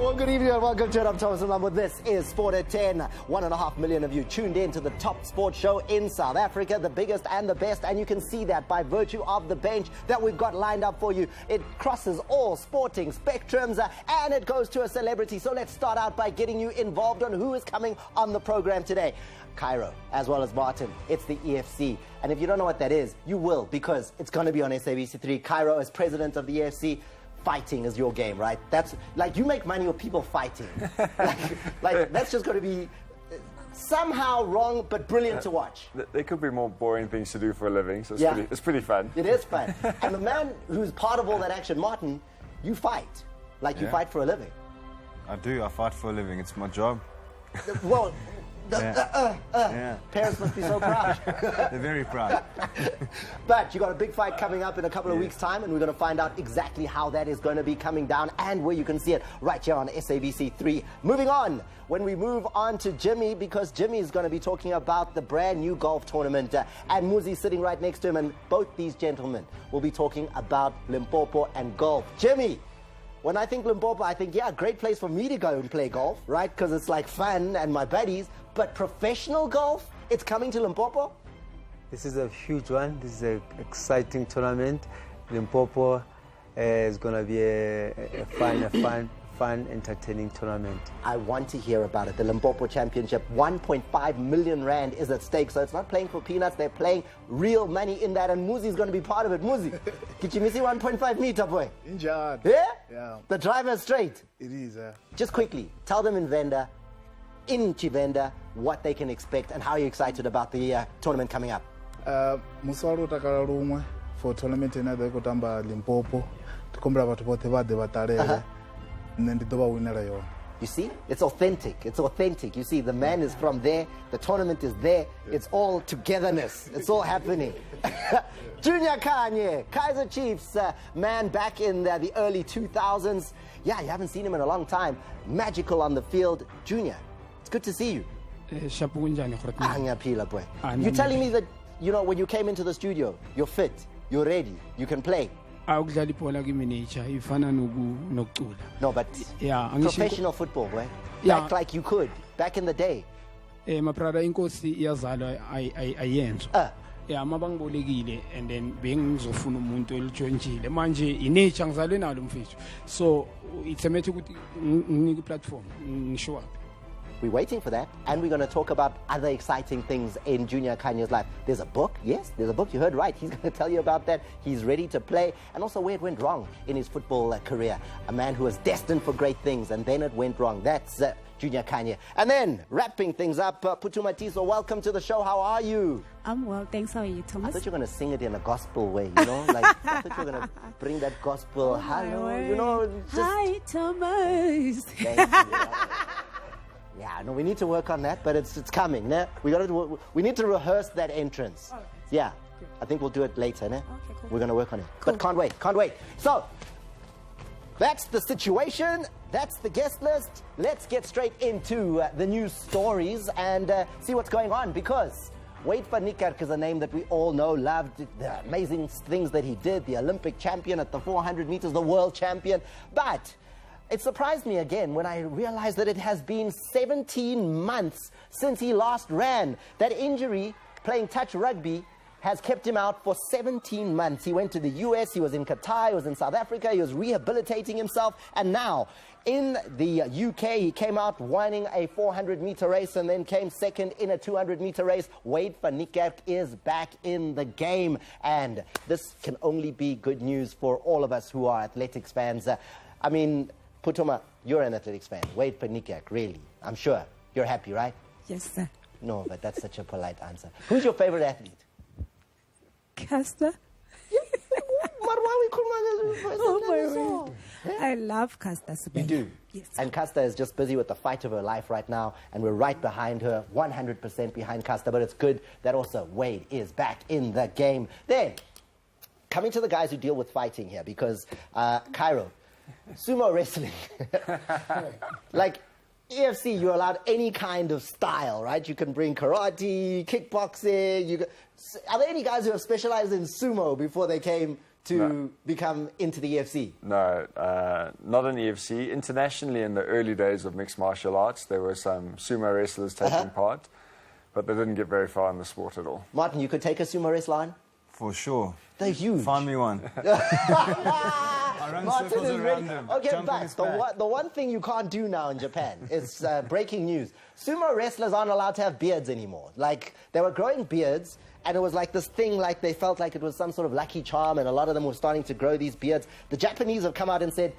Well, good evening and welcome to it. I'm Thomas Limpopo. This is Sport at 10. 1.5 million of you tuned in to the top sports show in South Africa, the biggest and the best, and you can see that by virtue of the bench that we've got lined up for you. It crosses all sporting spectrums and it goes to a celebrity. So let's start out by getting you involved on who is coming on the program today. Cairo, as well as Martin. It's the EFC. And if you don't know what that is, you will, because it's going to be on SABC3. Cairo, as president of the EFC, fighting is your game, right? That's like you make money with people fighting. like that's just going to be somehow wrong, but brilliant to watch. There could be more boring things to do for a living, so it's pretty fun. It is fun. And the man who's part of all that action, Martin, you fight. Like you fight for a living. I do. I fight for a living. It's my job. Well, parents must be so proud. They're very proud. But you got a big fight coming up in a couple of weeks' time, and we're going to find out exactly how that is going to be coming down and where you can see it right here on SABC3. Moving on, when we move on to Jimmy, because Jimmy is going to be talking about the brand new golf tournament, and Muzi sitting right next to him, and both these gentlemen will be talking about Limpopo and golf. Jimmy, when I think Limpopo, I think, great place for me to go and play golf, right? Because it's like fun and my buddies. But professional golf, it's coming to Limpopo? This is a huge one. This is an exciting tournament. Limpopo is going to be a fun, entertaining tournament. I want to hear about it. The Limpopo Championship, 1.5 million rand is at stake. So it's not playing for peanuts. They're playing real money in that. And Muzi's going to be part of it. Muzi, get you missy 1.5 meter, boy. Injured. Yeah? Yeah. The driver's straight. It is. Just quickly, tell them in Chivenda, what they can expect and how you're excited about the tournament coming up. Muswaro takala rumwe for tournament inadho ikotamba Limpopo. Tikombra vatu bote vade vatarele. Nenditoba winera yo. You see? It's authentic. It's authentic. You see, the man is from there. The tournament is there. It's all togetherness. It's all happening. Junior Kanye, Kaizer Chiefs, man back in the early 2000s. Yeah, you haven't seen him in a long time. Magical on the field. Junior, it's good to see you. You're telling me that, you know, when you came into the studio, you're fit, you're ready, you can play. No, but professional football, boy. Like you could, back in the day. Yeah, mabangbolekile and then bengizofuna umuntu elijoinjile manje inature ngizalwe nalo mfethu, so it's a matter ukuthi nginike platform ngisho up. We're waiting for that, and we're going to talk about other exciting things in Junior Kanye's life. There's a book, yes, there's a book, you heard right. He's going to tell you about that. He's ready to play, and also where it went wrong in his football career. A man who was destined for great things, and then it went wrong. That's Junior Kanye. And then, wrapping things up, Putuma Tiso, welcome to the show. How are you? I'm well, thanks. How are you, Thomas? I thought you were going to sing it in a gospel way, you know? Like, I thought you were going to bring that gospel, hello, you know. Just... Hi, Thomas. Thank you. Yeah, no, we need to work on that, but it's coming. Ne? We need to rehearse that entrance. Yeah, I think we'll do it later. Ne? Okay, cool. We're going to work on it. Cool. But can't wait. So, that's the situation. That's the guest list. Let's get straight into the news stories and see what's going on, because Wade van Niekerk is a name that we all know, loved, the amazing things that he did, the Olympic champion at the 400 meters, the world champion. But it surprised me again when I realized that it has been 17 months since he last ran. That injury, playing touch rugby, has kept him out for 17 months. He went to the US, he was in Qatar, he was in South Africa, he was rehabilitating himself, and now in the UK he came out winning a 400-meter race and then came second in a 200-meter race. Wade van Niekerk is back in the game, and this can only be good news for all of us who are athletics fans. I mean, Putoma, you're an athletics fan. Wade van Niekerk, really? I'm sure. You're happy, right? Yes, sir. No, but that's such a polite answer. Who's your favorite athlete? Caster. Oh my God. I love Caster. You do? Yes. And Caster is just busy with the fight of her life right now, and we're right behind her, 100% behind Caster, but it's good that also Wade is back in the game. Then, coming to the guys who deal with fighting here, because Cairo, sumo wrestling, like EFC, you're allowed any kind of style, right? You can bring karate, kickboxing. Are there any guys who have specialized in sumo before they came to become into the EFC? No, not in EFC. Internationally, in the early days of mixed martial arts, there were some sumo wrestlers taking part, but they didn't get very far in the sport at all. Martin, you could take a sumo wrestler on? For sure. They're huge. Find me one. I run Martin circles is around ready. them. Okay, Jump on but his back. the one thing you can't do now in Japan is breaking news. Sumo wrestlers aren't allowed to have beards anymore. Like, they were growing beards, and it was like this thing, like they felt like it was some sort of lucky charm, and a lot of them were starting to grow these beards. The Japanese have come out and said,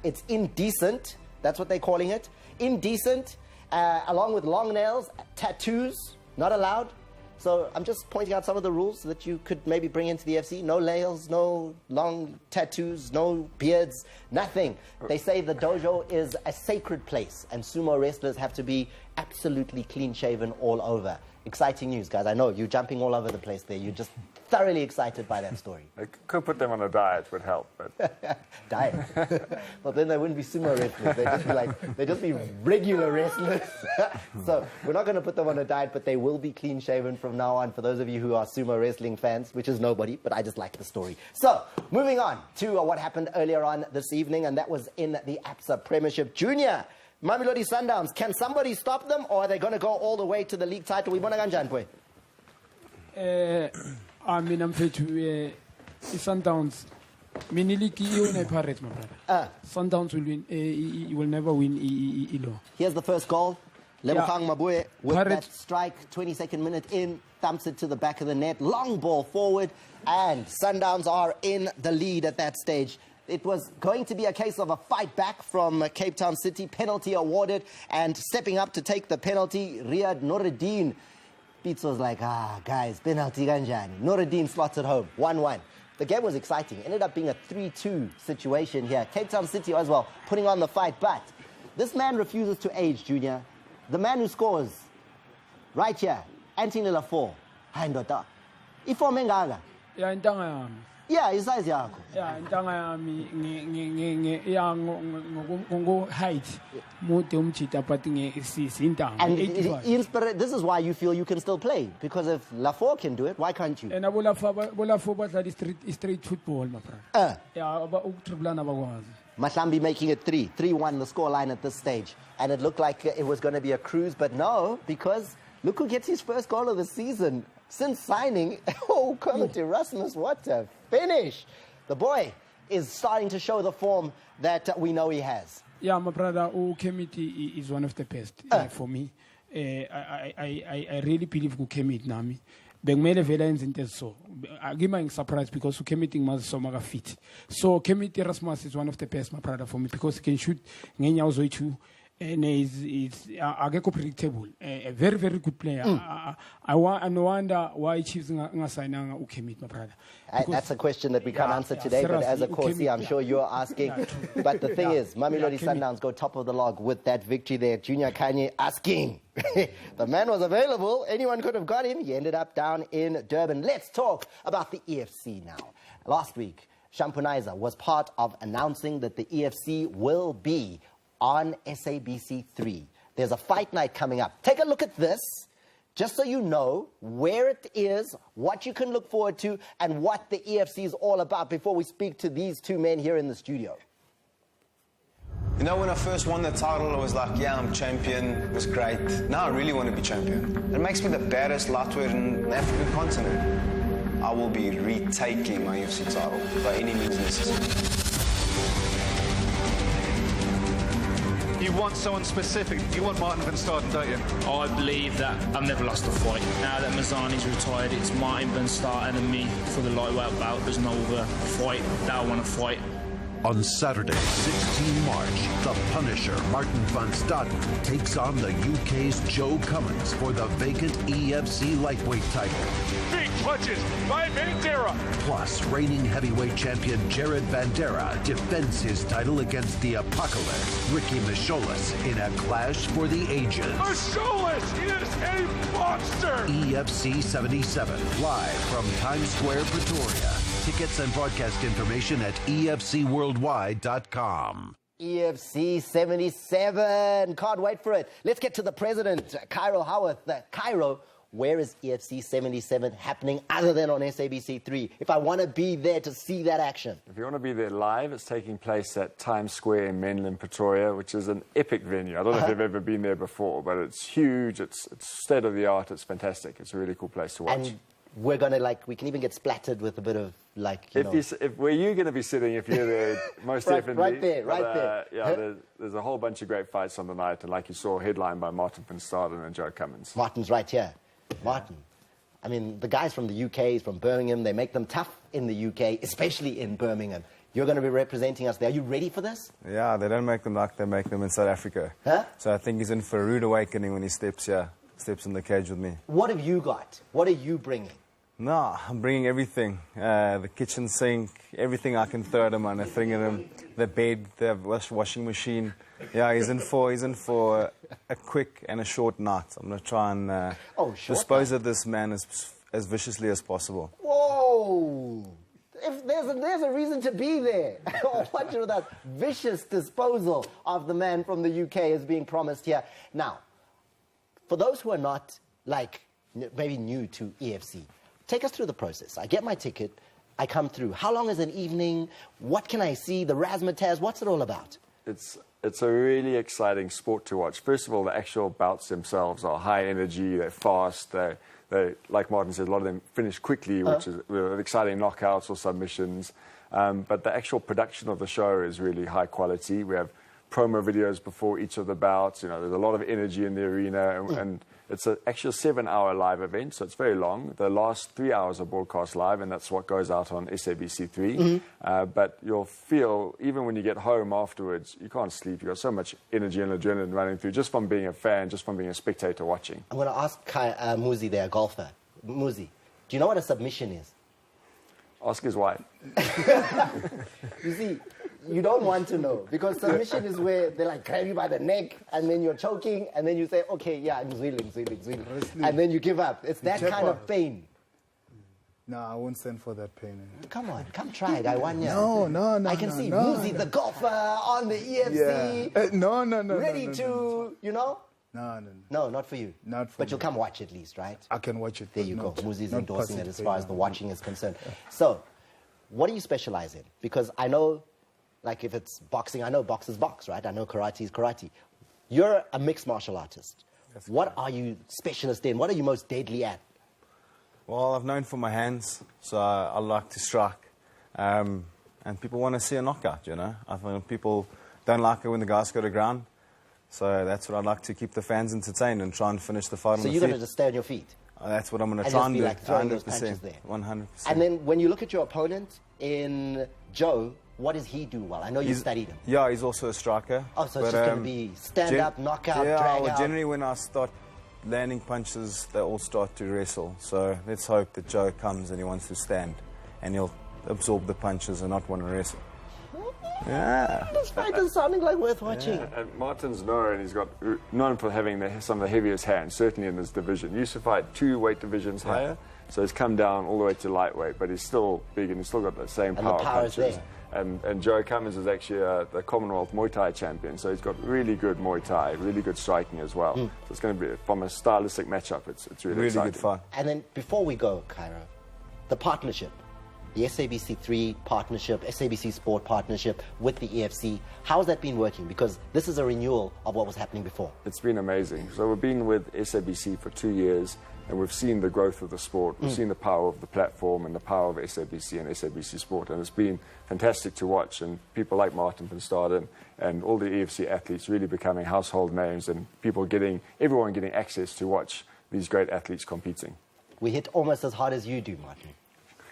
it's indecent. That's what they're calling it. Indecent, along with long nails, tattoos, not allowed. So I'm just pointing out some of the rules that you could maybe bring into the FC. No nails, no long tattoos, no beards, nothing. They say the dojo is a sacred place, and sumo wrestlers have to be absolutely clean-shaven all over. Exciting news, guys. I know you're jumping all over the place there. You're just thoroughly excited by that story. I could put them on a diet, would help. But Diet. Well, then they wouldn't be sumo wrestlers. They'd just be regular wrestlers. So we're not going to put them on a diet, but they will be clean-shaven from now on. For those of you who are sumo wrestling fans, which is nobody, but I just like the story. So moving on to what happened earlier on this evening, and that was in the ABSA Premiership Junior. Mamelodi Sundowns, can somebody stop them, or are they going to go all the way to the league title? We want to go I mean, I'm fit to Sundowns. Miniliki, you will Pirates, my brother. Sundowns will win. You will never win. Here's the first goal. Lebogang Mabue with Pirates. that strike, 22nd minute in, thumps it to the back of the net. Long ball forward, and Sundowns are in the lead at that stage. It was going to be a case of a fight back from Cape Town City. Penalty awarded, and stepping up to take the penalty, Riyad Nuruddin. Beats was like, guys, penalty ganjani. Nuruddin slots it home, 1-1. The game was exciting. Ended up being a 3-2 situation here. Cape Town City as well, putting on the fight, but this man refuses to age, Junior. The man who scores, right here, Anthony Lafort. Hayi ndoda. Iform engaga. Yeah, in Tanga. Yeah, isize yakho. Yeah, in Tanga, go height. Mote umchita, but in Tanga. And this is why you feel you can still play. Because if Lafort can do it, why can't you? And I will have street football, my friend. Yeah, about Utrblana Bagwas. Mahlambi making it 3-1 the scoreline at this stage. And it looked like it was going to be a cruise, but no, because look who gets his first goal of the season since signing. Oh, Kermit Erasmus, what a finish. The boy is starting to show the form that we know he has. Yeah, my brother, Kemit is one of the best for me. I really believe Kemit Nami. Bengmele vela enzinte so. I'm surprised because Kemit was so mega fit. So Kemit Erasmus is one of the best, my brother, for me, because he can shoot ngenya uzoichu. And is predictable. A very, very good player. I wonder why Chiefs ngasayinanga Ukemit, my brother. That's a question that we can't answer today, but as a Corsi, I'm sure you're asking. But the thing is, Mamelodi Sundowns go top of the log with that victory there. Junior Kanye asking. The man was available. Anyone could have got him. He ended up down in Durban. Let's talk about the EFC now. Last week, Shampunaiza was part of announcing that the EFC will be on SABC 3. There's a fight night coming up. Take a look at this, just so you know where it is, what you can look forward to, and what the EFC is all about before we speak to these two men here in the studio. You know, when I first won the title, I was like, yeah, I'm champion. It was great. Now I really want to be champion. It makes me the baddest lightweight in the African continent. I will be retaking my UFC title by any means necessary. You want someone specific. You want Martin van Staden, don't you? I believe that I've never lost a fight. Now that Mazzani's retired, it's Martin van Staden and me for the lightweight bout. There's no other fight that I want to fight. On Saturday, 16 March, the Punisher, Martin van Staden, takes on the UK's Joe Cummins for the vacant EFC lightweight title. Big punches by Bandera. Plus, reigning heavyweight champion Jared Bandera defends his title against the Apocalypse, Ricky Micholas, in a clash for the ages. Micholas is a monster! EFC 77, live from Times Square, Pretoria. Tickets and broadcast information at efcworldwide.com. EFC 77. Can't wait for it. Let's get to the president, Cairo Howarth. Cairo, where is EFC 77 happening other than on SABC 3? If I want to be there to see that action. If you want to be there live, it's taking place at Times Square in Menlo, Pretoria, which is an epic venue. I don't know if you've ever been there before, but it's huge, it's state-of-the-art, it's fantastic. It's a really cool place to watch. And we're going to, we can even get splattered with a bit of, where you're going to be sitting if you're there, most definitely. Right there. Yeah, there's a whole bunch of great fights on the night, and like you saw, headlined by Martin van Staden and Joe Cummins. Martin's right here. Martin. I mean, the guys from the UK, from Birmingham, they make them tough in the UK, especially in Birmingham. You're going to be representing us there. Are you ready for this? Yeah, they don't make them like they make them in South Africa. Huh? So I think he's in for a rude awakening when he steps in the cage with me. What have you got? What are you bringing? No, I'm bringing everything. The kitchen sink, everything I can throw at him on. I throw at him. The bed, the washing machine. Yeah, he's in for a quick and a short night. I'm going to try and dispose of this man as viciously as possible. Whoa! If there's a reason to be there. Watch it with that vicious disposal of the man from the UK is being promised here. Now, for those who are not, maybe new to EFC, take us through the process. I get my ticket, I come through. How long is an evening? What can I see? The razzmatazz, what's it all about? It's a really exciting sport to watch. First of all, the actual bouts themselves are high energy, they're fast, they like Martin said, a lot of them finish quickly, which is exciting knockouts or submissions. But the actual production of the show is really high quality. We have promo videos before each of the bouts. There's a lot of energy in the arena, and it's actually a 7-hour live event, so it's very long. The last 3 hours are broadcast live, and that's what goes out on SABC 3. But you'll feel, even when you get home afterwards, you can't sleep. You've got so much energy and adrenaline running through, just from being a fan, just from being a spectator watching. I'm going to ask Muzi there, golfer. Muzi, do you know what a submission is? Ask his wife. You see, you don't want to know, because submission is where they grab you by the neck and then you're choking and then you say, okay, yeah, I'm zwilling. And then you give up. It's that kind of pain. No, I won't stand for that pain. Come on, come try it. I want you. No. I can see Muzi, the golfer, on the EFC. Yeah. No. Ready to, No, not for you. Not for But me. you'll come watch at least, right? I can watch it. There you go. Muzi's not endorsing it as far as the participating. watching is concerned. So, what do you specialize in? Because I know, if it's boxing, I know box is box, right? I know karate is karate. You're a mixed martial artist. What are you specialist in? What are you most deadly at? Well, I've known for my hands, so I like to strike. And people want to see a knockout, I think people don't like it when the guys go to ground. So that's what I'd like to keep the fans entertained and try and finish the fight on the feet. So you're going to just stay on your feet? That's what I'm going to And try just and be do. like throwing those punches there. 100%. And then when you look at your opponent in Joe, what does he do well? I know you studied him. Yeah, he's also a striker. Oh, so it's just going to be stand-up, knockout, drag out? Generally when I start landing punches, they all start to wrestle. So let's hope that Joe comes and he wants to stand and he'll absorb the punches and not want to wrestle. Yeah. This fight is sounding like worth watching. Yeah. And Martin's known, he's got known for having some of the heaviest hands, certainly in this division. He used to fight 2 weight divisions higher, so he's come down all the way to lightweight, but he's still big and he's still got the same And power the power is punches. there. And Joe Cummins is actually the Commonwealth Muay Thai champion, so he's got really good Muay Thai, really good striking as well. So it's going to be, from a stylistic matchup, it's really exciting. Good fun. And then before we go, Cairo, the partnership, the SABC 3 partnership, SABC Sport partnership with the EFC, how has that been working? Because this is a renewal of what was happening before. It's been amazing. So we've been with SABC for 2 years, and we've seen the growth of the sport. We've seen the power of the platform and the power of SABC and SABC Sport, and it's been fantastic to watch. And people like Martin van Staden and all the EFC athletes really becoming household names, and everyone getting access to watch these great athletes competing. We hit almost as hard as you do, Martin.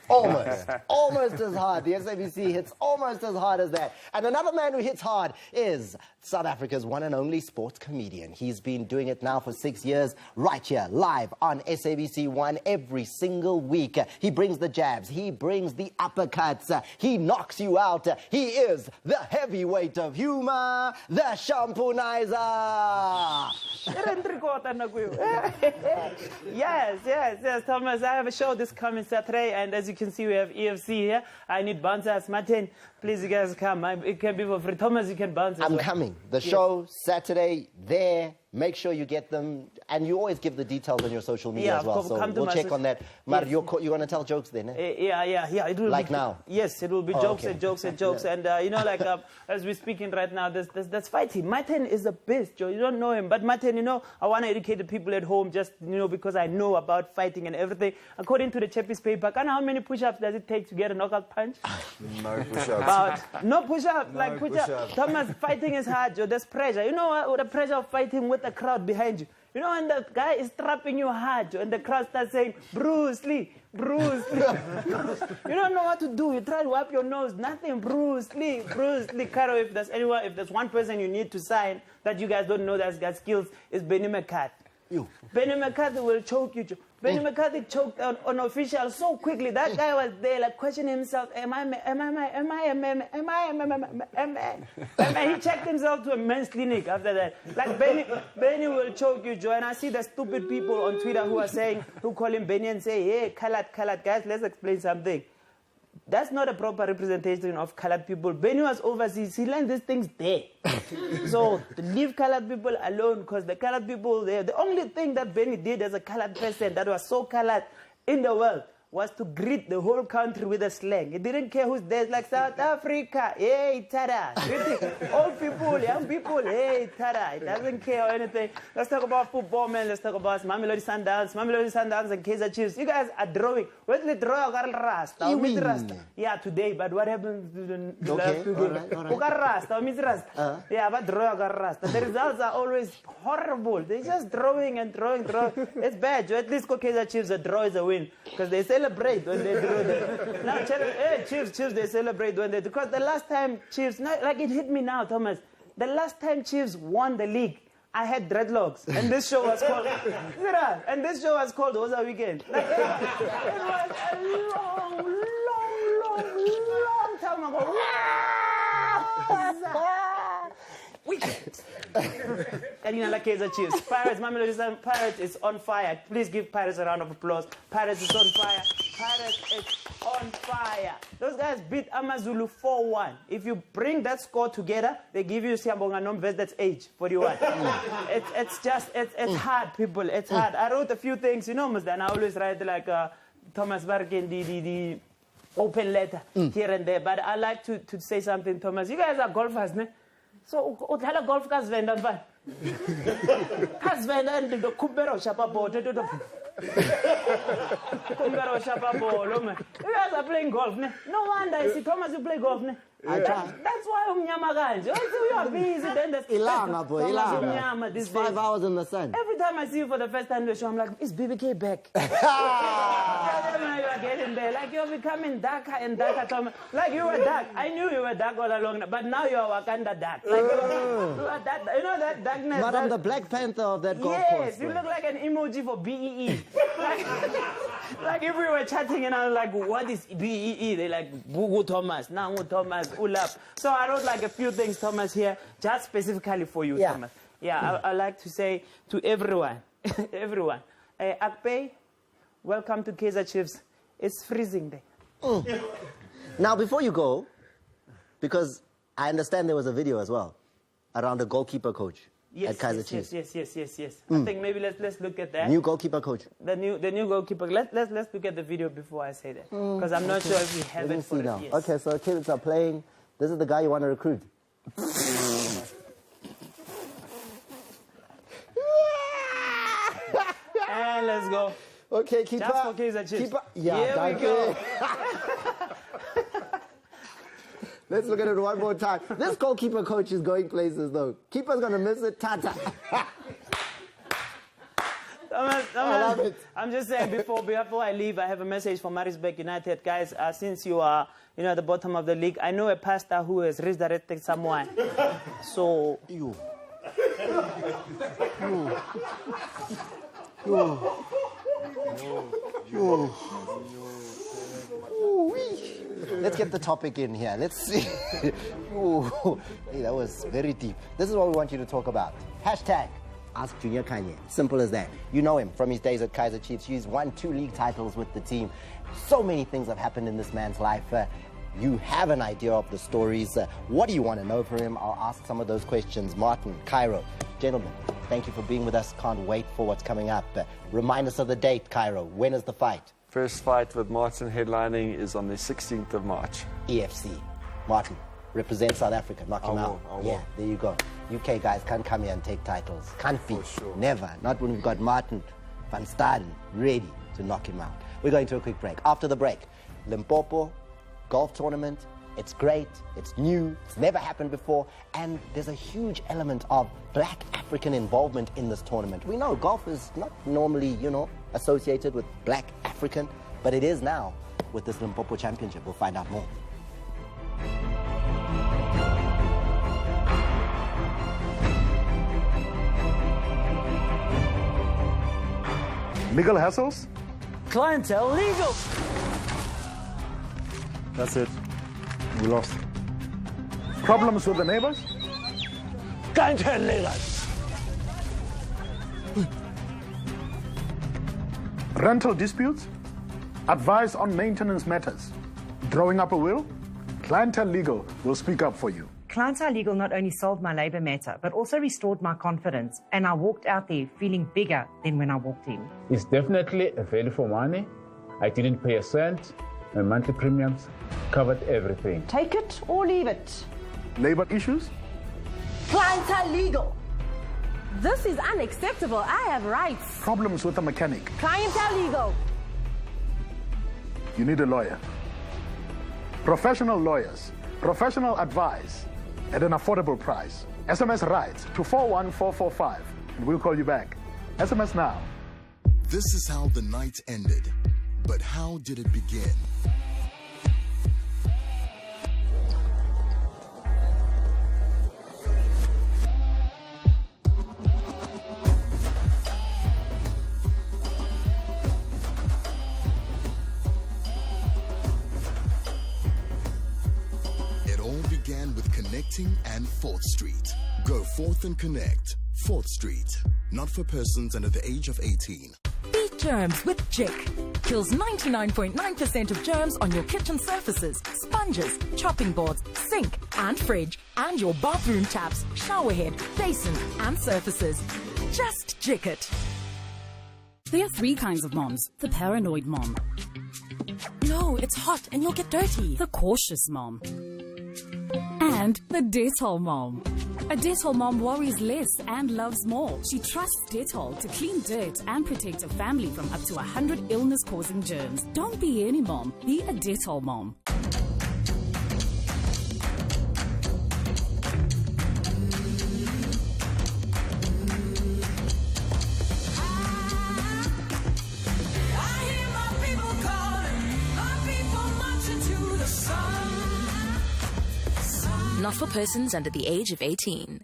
Almost as hard. The SABC hits almost as hard as that. And another man who hits hard is South Africa's one and only sports comedian. He's been doing it now for 6 years, right here, live on SABC 1 every single week. He brings the jabs, he brings the uppercuts, he knocks you out. He is the heavyweight of humor, the Shampoonizer. Yes, Thomas. I have a show this coming Saturday, and as you can see, we have EFC here. I need bouncers. Martin, please, you guys come. It can be for free. Thomas, you can bounce. I'm coming. The show, Saturday, there, Make sure you get them, and you always give the details on your social media as well. So we'll check on that. Mar, you're going to tell jokes then, eh? Yeah. It will like be, now? Yes, it will be jokes and jokes and jokes. And, you know, like, as we're speaking right now, there's fighting. Martin is the best, Joe. You don't know him. But Martin, you know, I want to educate the people at home just, you know, because I know about fighting and everything. According to the Chappies paper, kind of how many push-ups does it take to get a knockout punch? No push-ups. No push-ups. No Like push-ups. Thomas, fighting is hard, Joe. There's pressure. You know what? The pressure of fighting with the crowd behind you. You know, when the guy is trapping you hard, Joe, and the crowd starts saying, Bruce Lee, Bruce Lee. You don't know what to do. You try to wipe your nose. Nothing. Bruce Lee, Bruce Lee. Caro, if there's one person you need to sign that you guys don't know that's got skills, it's Benny McCarthy. Benny McCarthy will choke you, Joe. Benny McCarthy choked on official so quickly. That guy was there, like, questioning himself. He checked himself to a men's clinic after that. Like, Benny will choke you, Joe. And I see the stupid people on Twitter who call him Benny and say, hey, colored. Guys, let's explain something. That's not a proper representation of colored people. Benny was overseas. He learned these things there. So leave colored people alone, because the colored people there, the only thing that Benny did as a colored person that was so colored in the world was to greet the whole country with a slang. He didn't care who's there. Like, South Africa, hey, tada. Greeting old people, young people, hey, tada. He doesn't care or anything. Let's talk about football, man. Let's talk about Mamelodi Sundowns and Kaizer Chiefs. You guys are drawing. Where's the draw? Rasta. Yeah, today, but what happened to the last two games? Rasta. Yeah, but draw Rasta. The results are always horrible. They're just drawing and drawing. It's bad. At least Kaizer Chiefs, a draw is a win, because they celebrate when they draw. Now, Chiefs, they celebrate when they, because the last time Chiefs, like, it hit me now, Thomas. The last time Chiefs won the league, I had dreadlocks, and this show was called Oza Weekend. Like, it was a long time ago. Weekend. And you know, like Kaizer Chiefs. Pirates, Mamelodi Pirates is on fire. Please give Pirates a round of applause. Pirates is on fire. Pirates is on fire. Those guys beat Amazulu 4-1. If you bring that score together, they give you Siambonga Nombes, that's age, 41. It's hard, people. It's hard. I wrote a few things, you know, Musdan. I always write like Thomas Barkin, the open letter here and there. But I like to say something, Thomas. You guys are golfers, ne? So, udlala golf kasivenda mfana. Kasivenda ndo kumbero shapa bote to kumbero shapa bolo man. You guys are playing golf, ne? No wonder I see Thomas you play golf, ne? I try. That's why umnyama kanje. You are busy then the Ilanga boy, Ilanga. It's 5 hours in the sun. Every time I see you for the first time in the show, I'm like, is BBK back? You are getting there. Like, you're becoming darker and darker, Thomas. Like, you were dark. I knew you were dark all along, but now you are Wakanda dark. Like, you are that, you know that darkness. But I'm the Black Panther of that golf course. Yes, you look like an emoji for BEE. Like if we were chatting and I was like, what is BEE? They're like, Bugu Thomas, Nangu Thomas, Ulap. So I wrote like a few things, Thomas, here, just specifically for you, Thomas. Yeah, I like to say to everyone, Akpay, welcome to Kaizer Chiefs. It's freezing there. Now, before you go, because I understand there was a video as well around the goalkeeper coach at Kaizer Chiefs. Yes. I think maybe let's look at that. New goalkeeper coach. The new goalkeeper. Let's look at the video before I say that, because I'm not sure if we have it for now. Yes. Okay, so kids are playing. This is the guy you want to recruit. And let's go. Okay, keeper. Just for Kaizer Chiefs. Keeper. Yeah, here we go. Let's look at it one more time. This goalkeeper coach is going places, though. Keeper's going to miss it. Tata. Thomas, I love it. I'm just saying, before I leave, I have a message for Maritzburg United. Guys, since you are at the bottom of the league, I know a pastor who has resurrected someone. So... Let's get the topic in here. Let's see. Ooh, hey, that was very deep. This is what we want you to talk about. Hashtag Ask Junior Kanye. Simple as that. You know him from his days at Kaizer Chiefs. He's won 2 league titles with the team. So many things have happened in this man's life. You have an idea of the stories. What do you want to know from him? I'll ask some of those questions. Martin, Cairo, gentlemen. thank you for being with us. Can't wait for what's coming up. Remind us of the date, Cairo. When is the fight? First fight with Martin headlining is on the 16th of March. EFC. Martin, represent South Africa. Knock him out. I will. Yeah, there you go. UK guys can't come here and take titles. Can't be. Never. Not when we've got Martin van Staden ready to knock him out. We're going to a quick break. After the break, Limpopo golf tournament. It's great, it's new, it's never happened before, and there's a huge element of black African involvement in this tournament. We know golf is not normally, associated with black African, but it is now with this Limpopo Championship. We'll find out more. Legal hassles? Clientele legal. That's it. We lost. Problems with the neighbors? Clientele legal. Rental disputes? Advice on maintenance matters? Drawing up a will? Clientele Legal will speak up for you. Clientele Legal not only solved my labor matter, but also restored my confidence, and I walked out there feeling bigger than when I walked in. It's definitely a value for money. I didn't pay a cent. My monthly premiums covered everything. Take it or leave it. Labor issues? Clientele Legal. This is unacceptable. I have rights. Problems with a mechanic? Clientele Legal. You need a lawyer. Professional lawyers, professional advice at an affordable price. SMS RIGHTS to 41445 and we'll call you back. SMS now. This is how the night ended. But how did it begin? It all began with connecting and 4th Street. Go forth and connect. 4th Street. Not for persons under the age of 18. Beat germs with Jick. Kills 99.9% of germs on your kitchen surfaces, sponges, chopping boards, sink and fridge, and your bathroom taps, shower head, basin and surfaces. Just Jick it. There are 3 kinds of moms. The paranoid mom. No, it's hot and you'll get dirty. The cautious mom. And the Dettol mom. A Dettol mom worries less and loves more. She trusts Dettol to clean dirt and protect her family from up to 100 illness-causing germs. Don't be any mom. Be a Dettol mom. Not for persons under the age of 18.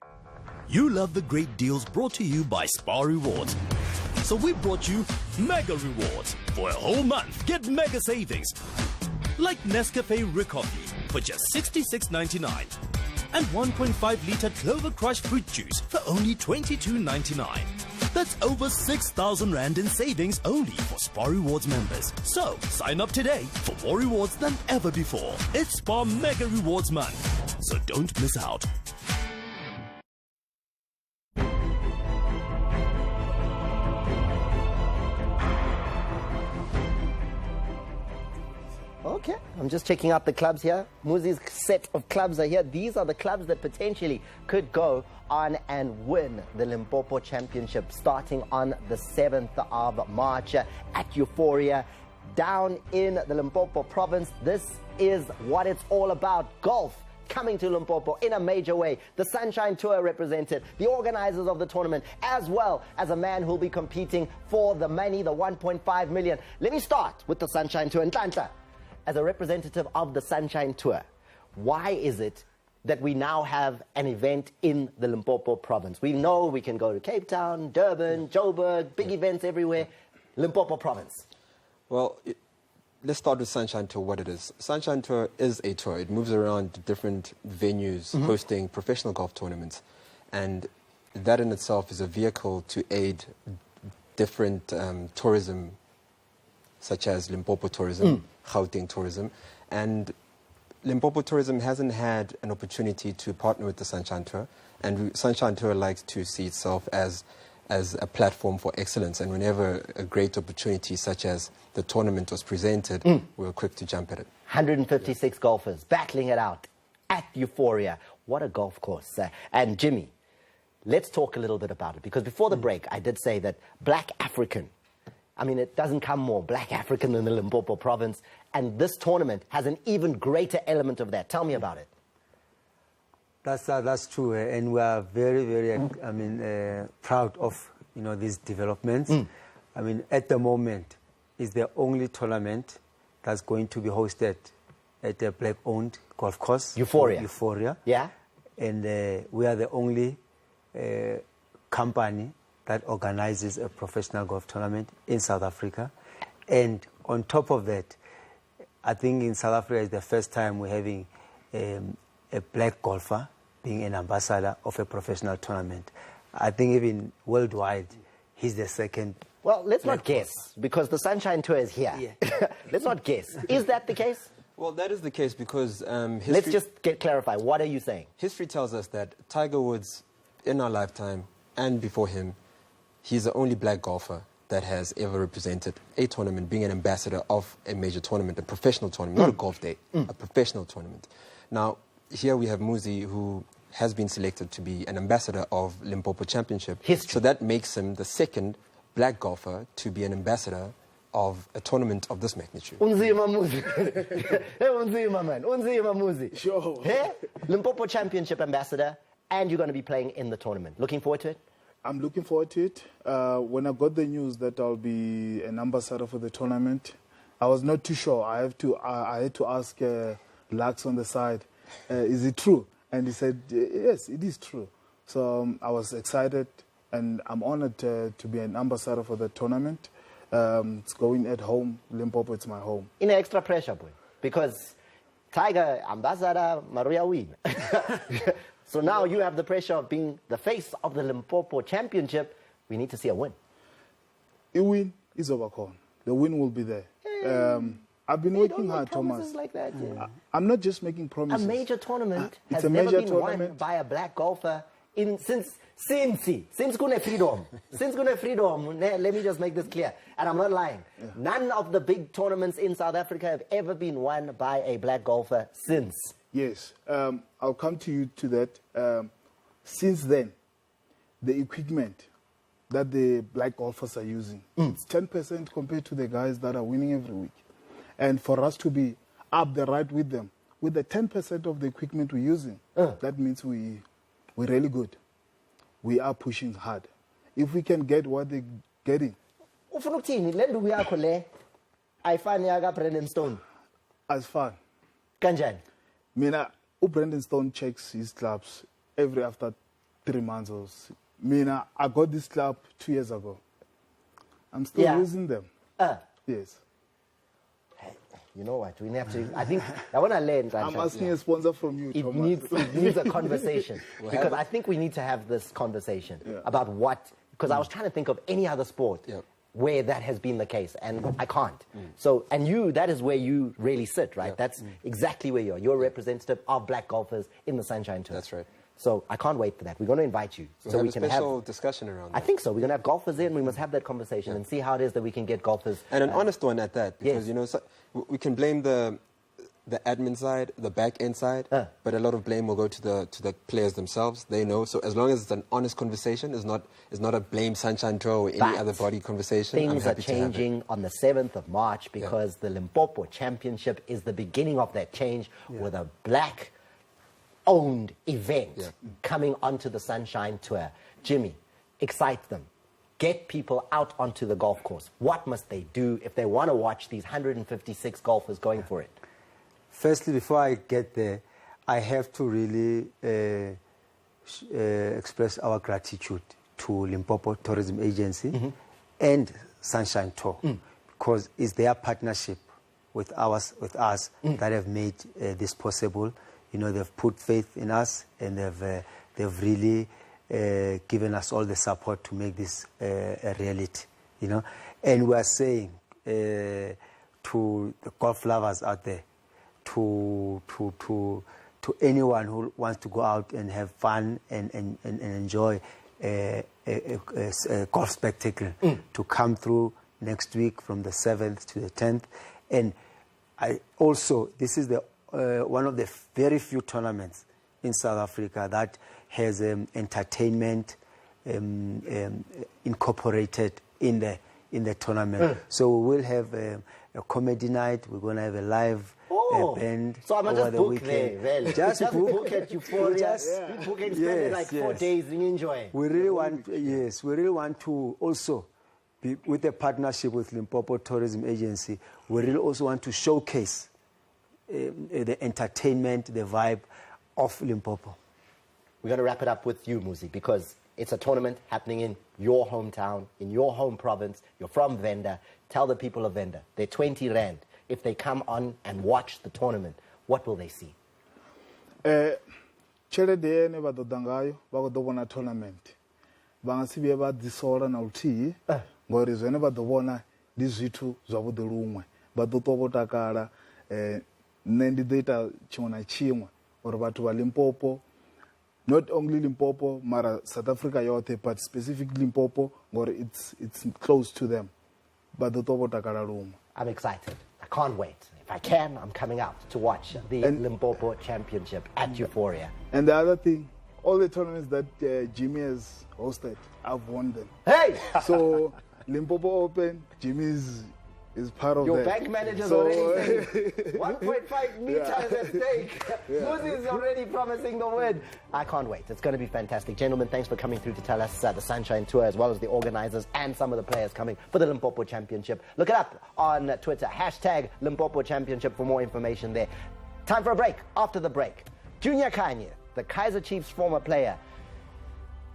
You love the great deals brought to you by Spar Rewards. So we brought you Mega Rewards. For a whole month, get mega savings. Like Nescafe Ricoffee for just $66.99. And 1.5-litre Clover Crush fruit juice for only $22.99. That's over 6,000 Rand in savings only for Spar Rewards members. So sign up today for more rewards than ever before. It's Spar Mega Rewards Month. So don't miss out. Okay, I'm just checking out the clubs here. Muzi's set of clubs are here. These are the clubs that potentially could go on and win the Limpopo Championship starting on the 7th of March at Euphoria down in the Limpopo province. This is what it's all about. Golf coming to Limpopo in a major way. The Sunshine Tour represented, the organizers of the tournament, as well as a man who'll be competing for the money, the 1.5 million. Let me start with the Sunshine Tour. Ntlantla, as a representative of the Sunshine Tour, why is it that we now have an event in the Limpopo province? We know we can go to Cape Town, Durban, Joburg, big events everywhere. Limpopo province. Well, let's start with Sunshine Tour, what it is. Sunshine Tour is a tour. It moves around to different venues, hosting professional golf tournaments. And that in itself is a vehicle to aid different tourism, such as Limpopo tourism, Gauteng tourism. And Limpopo Tourism hasn't had an opportunity to partner with the Sunshine Tour, and Sunshine Tour likes to see itself as a platform for excellence. And whenever a great opportunity such as the tournament was presented, we were quick to jump at it. 156 golfers battling it out at Euphoria. What a golf course. And Jimmy, let's talk a little bit about it, because before the break, I did say that Black African, I mean, it doesn't come more Black African than the Limpopo province, and this tournament has an even greater element of that. Tell me about it. That's true, and we are very, very, proud of, these developments. I mean, at the moment, it's the only tournament that's going to be hosted at a Black-owned golf course. Euphoria. Yeah. And we are the only company that organizes a professional golf tournament in South Africa. And on top of that, I think in South Africa it's the first time we're having a black golfer being an ambassador of a professional tournament. I think even worldwide, he's the second. Well, let's not guess, because the Sunshine Tour is here. Yeah. Let's not guess. Is that the case? Well, that is the case because history... Let's just clarify. What are you saying? History tells us that Tiger Woods, in our lifetime and before him, he's the only black golfer that has ever represented a tournament, being an ambassador of a major tournament, a professional tournament, not a golf day, a professional tournament. Now, here we have Muzi, who has been selected to be an ambassador of Limpopo Championship. So that makes him the second black golfer to be an ambassador of a tournament of this magnitude. Unzima Muzi. Hey, Unzima, man. Unzima Muzi. Sure. Hey, Limpopo Championship ambassador, and you're going to be playing in the tournament. Looking forward to it? I'm looking forward to it. When I got the news that I'll be an ambassador for the tournament, I was not too sure. I had to ask Lux on the side, is it true? And he said, yes, it is true. So I was excited, and I'm honored to be an ambassador for the tournament. It's going at home. Limpopo, it's my home. In extra pressure, boy, because Tiger, ambassador, Maria win. So now you have the pressure of being the face of the Limpopo Championship. We need to see a win. A win is overcome. The win will be there. I've been working hard, Thomas. Like that, yeah. I'm not just making promises. A major tournament has never been won by a black golfer since Gune freedom. Since Gune freedom, let me just make this clear. And I'm not lying. Yeah. None of the big tournaments in South Africa have ever been won by a black golfer since. Yes. I'll come to you to that. Since then, the equipment that the black golfers are using, it's 10% compared to the guys that are winning every week. And for us to be up the right with them, with the 10% of the equipment we're using, that means we're really good. We are pushing hard. If we can get what they're getting. Brandon Stone. As far. Kanjan. Mina, Brandon Stone checks his clubs every after 3 months. Mina, I got this club 2 years ago. I'm still using them. Yes. You know what? We have to. I think I want to learn. I'm asking a sponsor from you. It needs a conversation because I think we need to have this conversation about what. Because I was trying to think of any other sport where that has been the case, and I can't. So, and that is where you really sit, right? That's exactly where you are. You're a representative of black golfers in the Sunshine Tour. That's right. So I can't wait for that. We're going to invite you so we can have a special discussion around that. I think so. We're going to have golfers in. We must have that conversation and see how it is that we can get golfers. And an honest one at that, because we can blame the admin side, the back end side, but a lot of blame will go to the players themselves. They know. So as long as it's an honest conversation, it's not a blame Sunshine Tour or any other body conversation. Things are changing on the 7th of March because the Limpopo Championship is the beginning of that change with a black-owned event coming onto the Sunshine Tour. Jimmy, excite them. Get people out onto the golf course. What must they do if they want to watch these 156 golfers going for it? Firstly, before I get there, I have to really express our gratitude to Limpopo Tourism Agency and Sunshine Tour because it's their partnership with us that have made this possible. You know, they've put faith in us and they've really given us all the support to make this a reality. You know, and we are saying to the golf lovers out there, to anyone who wants to go out and have fun and enjoy a golf spectacle to come through next week from the 7th to the 10th. And this is the one of the very few tournaments in South Africa that has entertainment incorporated in the tournament. So we will have a comedy night. We're going to have a live band. So I'm over just the book weekend. there. Well. Just book at Euphoria. Book and spend it like 4 days and enjoy. We really want to also be with a partnership with Limpopo Tourism Agency. We really also want to showcase the entertainment, the vibe of Limpopo. We're going to wrap it up with you, Muzi, because it's a tournament happening in your hometown, in your home province. You're from Venda. Tell the people of Venda, they're 20 Rand. If they come on and watch the tournament, what will they see? Chelede ene ba dodangayo ba go bona tournament. Ba nga sibe ba disola na uthi ngori zwene ba do bona ndi zwithu zwa vhuḓelumwe. Ba do to takala nne ndi ḓo ita tshiṅwe na tshiṅwe uri vhathu vha Limpopo, not only Limpopo, mara South Africa yote, but specifically Limpopo, ngori it's close to them. Ba do to takala lumwe. I'm excited. I can't wait. If I can, I'm coming out to watch the Limpopo Championship at Euphoria. And the other thing, all the tournaments that Jimmy has hosted, I've won them. Hey! So Limpopo Open, Jimmy is part of Your that. bank manager's So, already saying 1.5 meters at stake. Muzi is already promising the win. I can't wait. It's going to be fantastic. Gentlemen, thanks for coming through to tell us the Sunshine Tour, as well as the organizers and some of the players coming for the Limpopo Championship. Look it up on Twitter. # Limpopo Championship for more information there. Time for a break. After the break, Junior Kanye, the Kaizer Chiefs former player.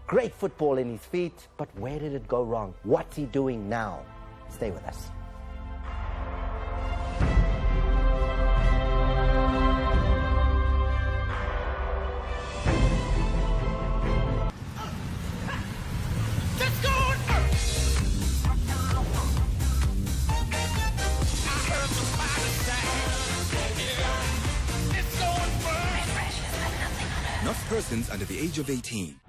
Great football in his feet, but where did it go wrong? What's he doing now? Stay with us. Not persons under the age of 18.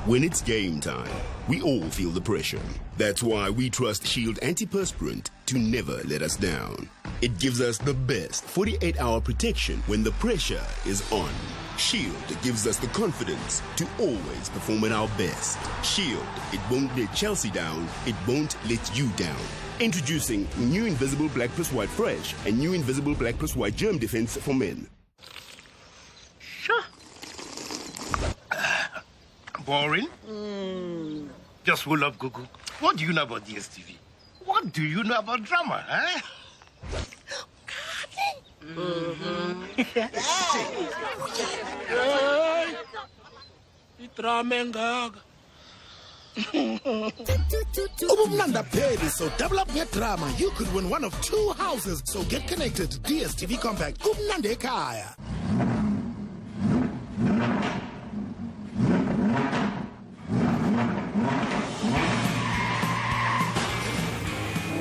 When it's game time, we all feel the pressure. That's why we trust Shield Antiperspirant to never let us down. It gives us the best 48-hour protection when the pressure is on. Shield gives us the confidence to always perform at our best. Shield, it won't let Chelsea down, it won't let you down. Introducing new Invisible Black Plus White Fresh and new Invisible Black Plus White Germ Defense for men. Sure. Boring? Just full of Gugu. What do you know about DSTV? What do you know about drama, huh? Ubumnanda baby, so double up your drama. You could win one of 2 houses. So get connected to DSTV Compact. Ubumnanda Kaya.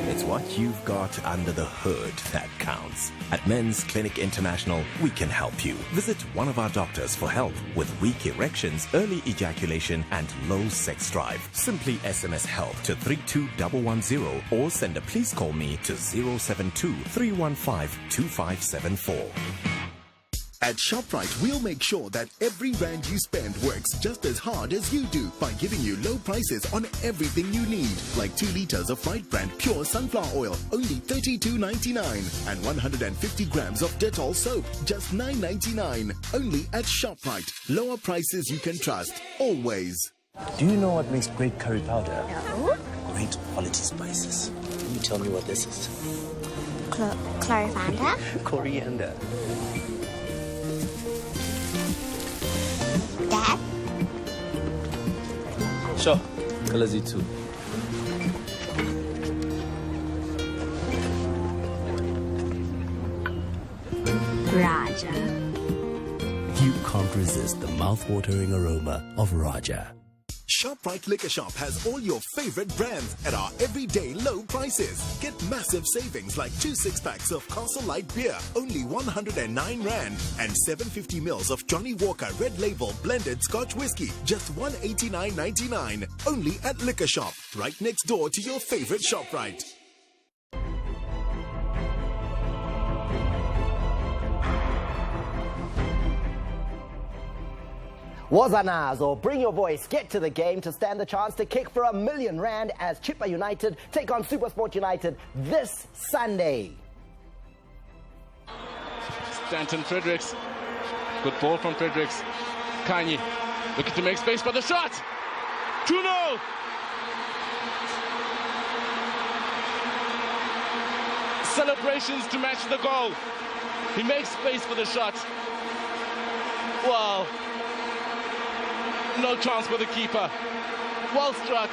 It's what you've got under the hood that counts. At Men's Clinic International, we can help you. Visit one of our doctors for help with weak erections, early ejaculation, and low sex drive. Simply SMS HELP to 32110 or send a please call me to 072 315 2574. At ShopRite, we'll make sure that every rand you spend works just as hard as you do by giving you low prices on everything you need, like 2 liters of Rite brand pure sunflower oil, only $32.99, and 150 grams of Dettol soap, just $9.99. Only at ShopRite. Lower prices you can trust, always. Do you know what makes great curry powder? No. Great quality spices. Can you tell me what this is? Coriander? Coriander. Dad? Sure. Kalazi too. Raja. You can't resist the mouth-watering aroma of Raja. ShopRite Liquor Shop has all your favorite brands at our everyday low prices. Get massive savings like 2 6-packs of Castle Light beer, only 109 Rand, and 750 mils of Johnny Walker Red Label blended Scotch whiskey, just 189.99. Only at Liquor Shop, right next door to your favorite ShopRite. Wazanazo, bring your voice, get to the game to stand the chance to kick for R1 million as Chippa United take on SuperSport United this Sunday. Stanton Fredericks. Good ball from Fredericks. Kanye looking to make space for the shot. 2-0. Celebrations to match the goal. He makes space for the shot. Wow. No chance for the keeper. Well struck.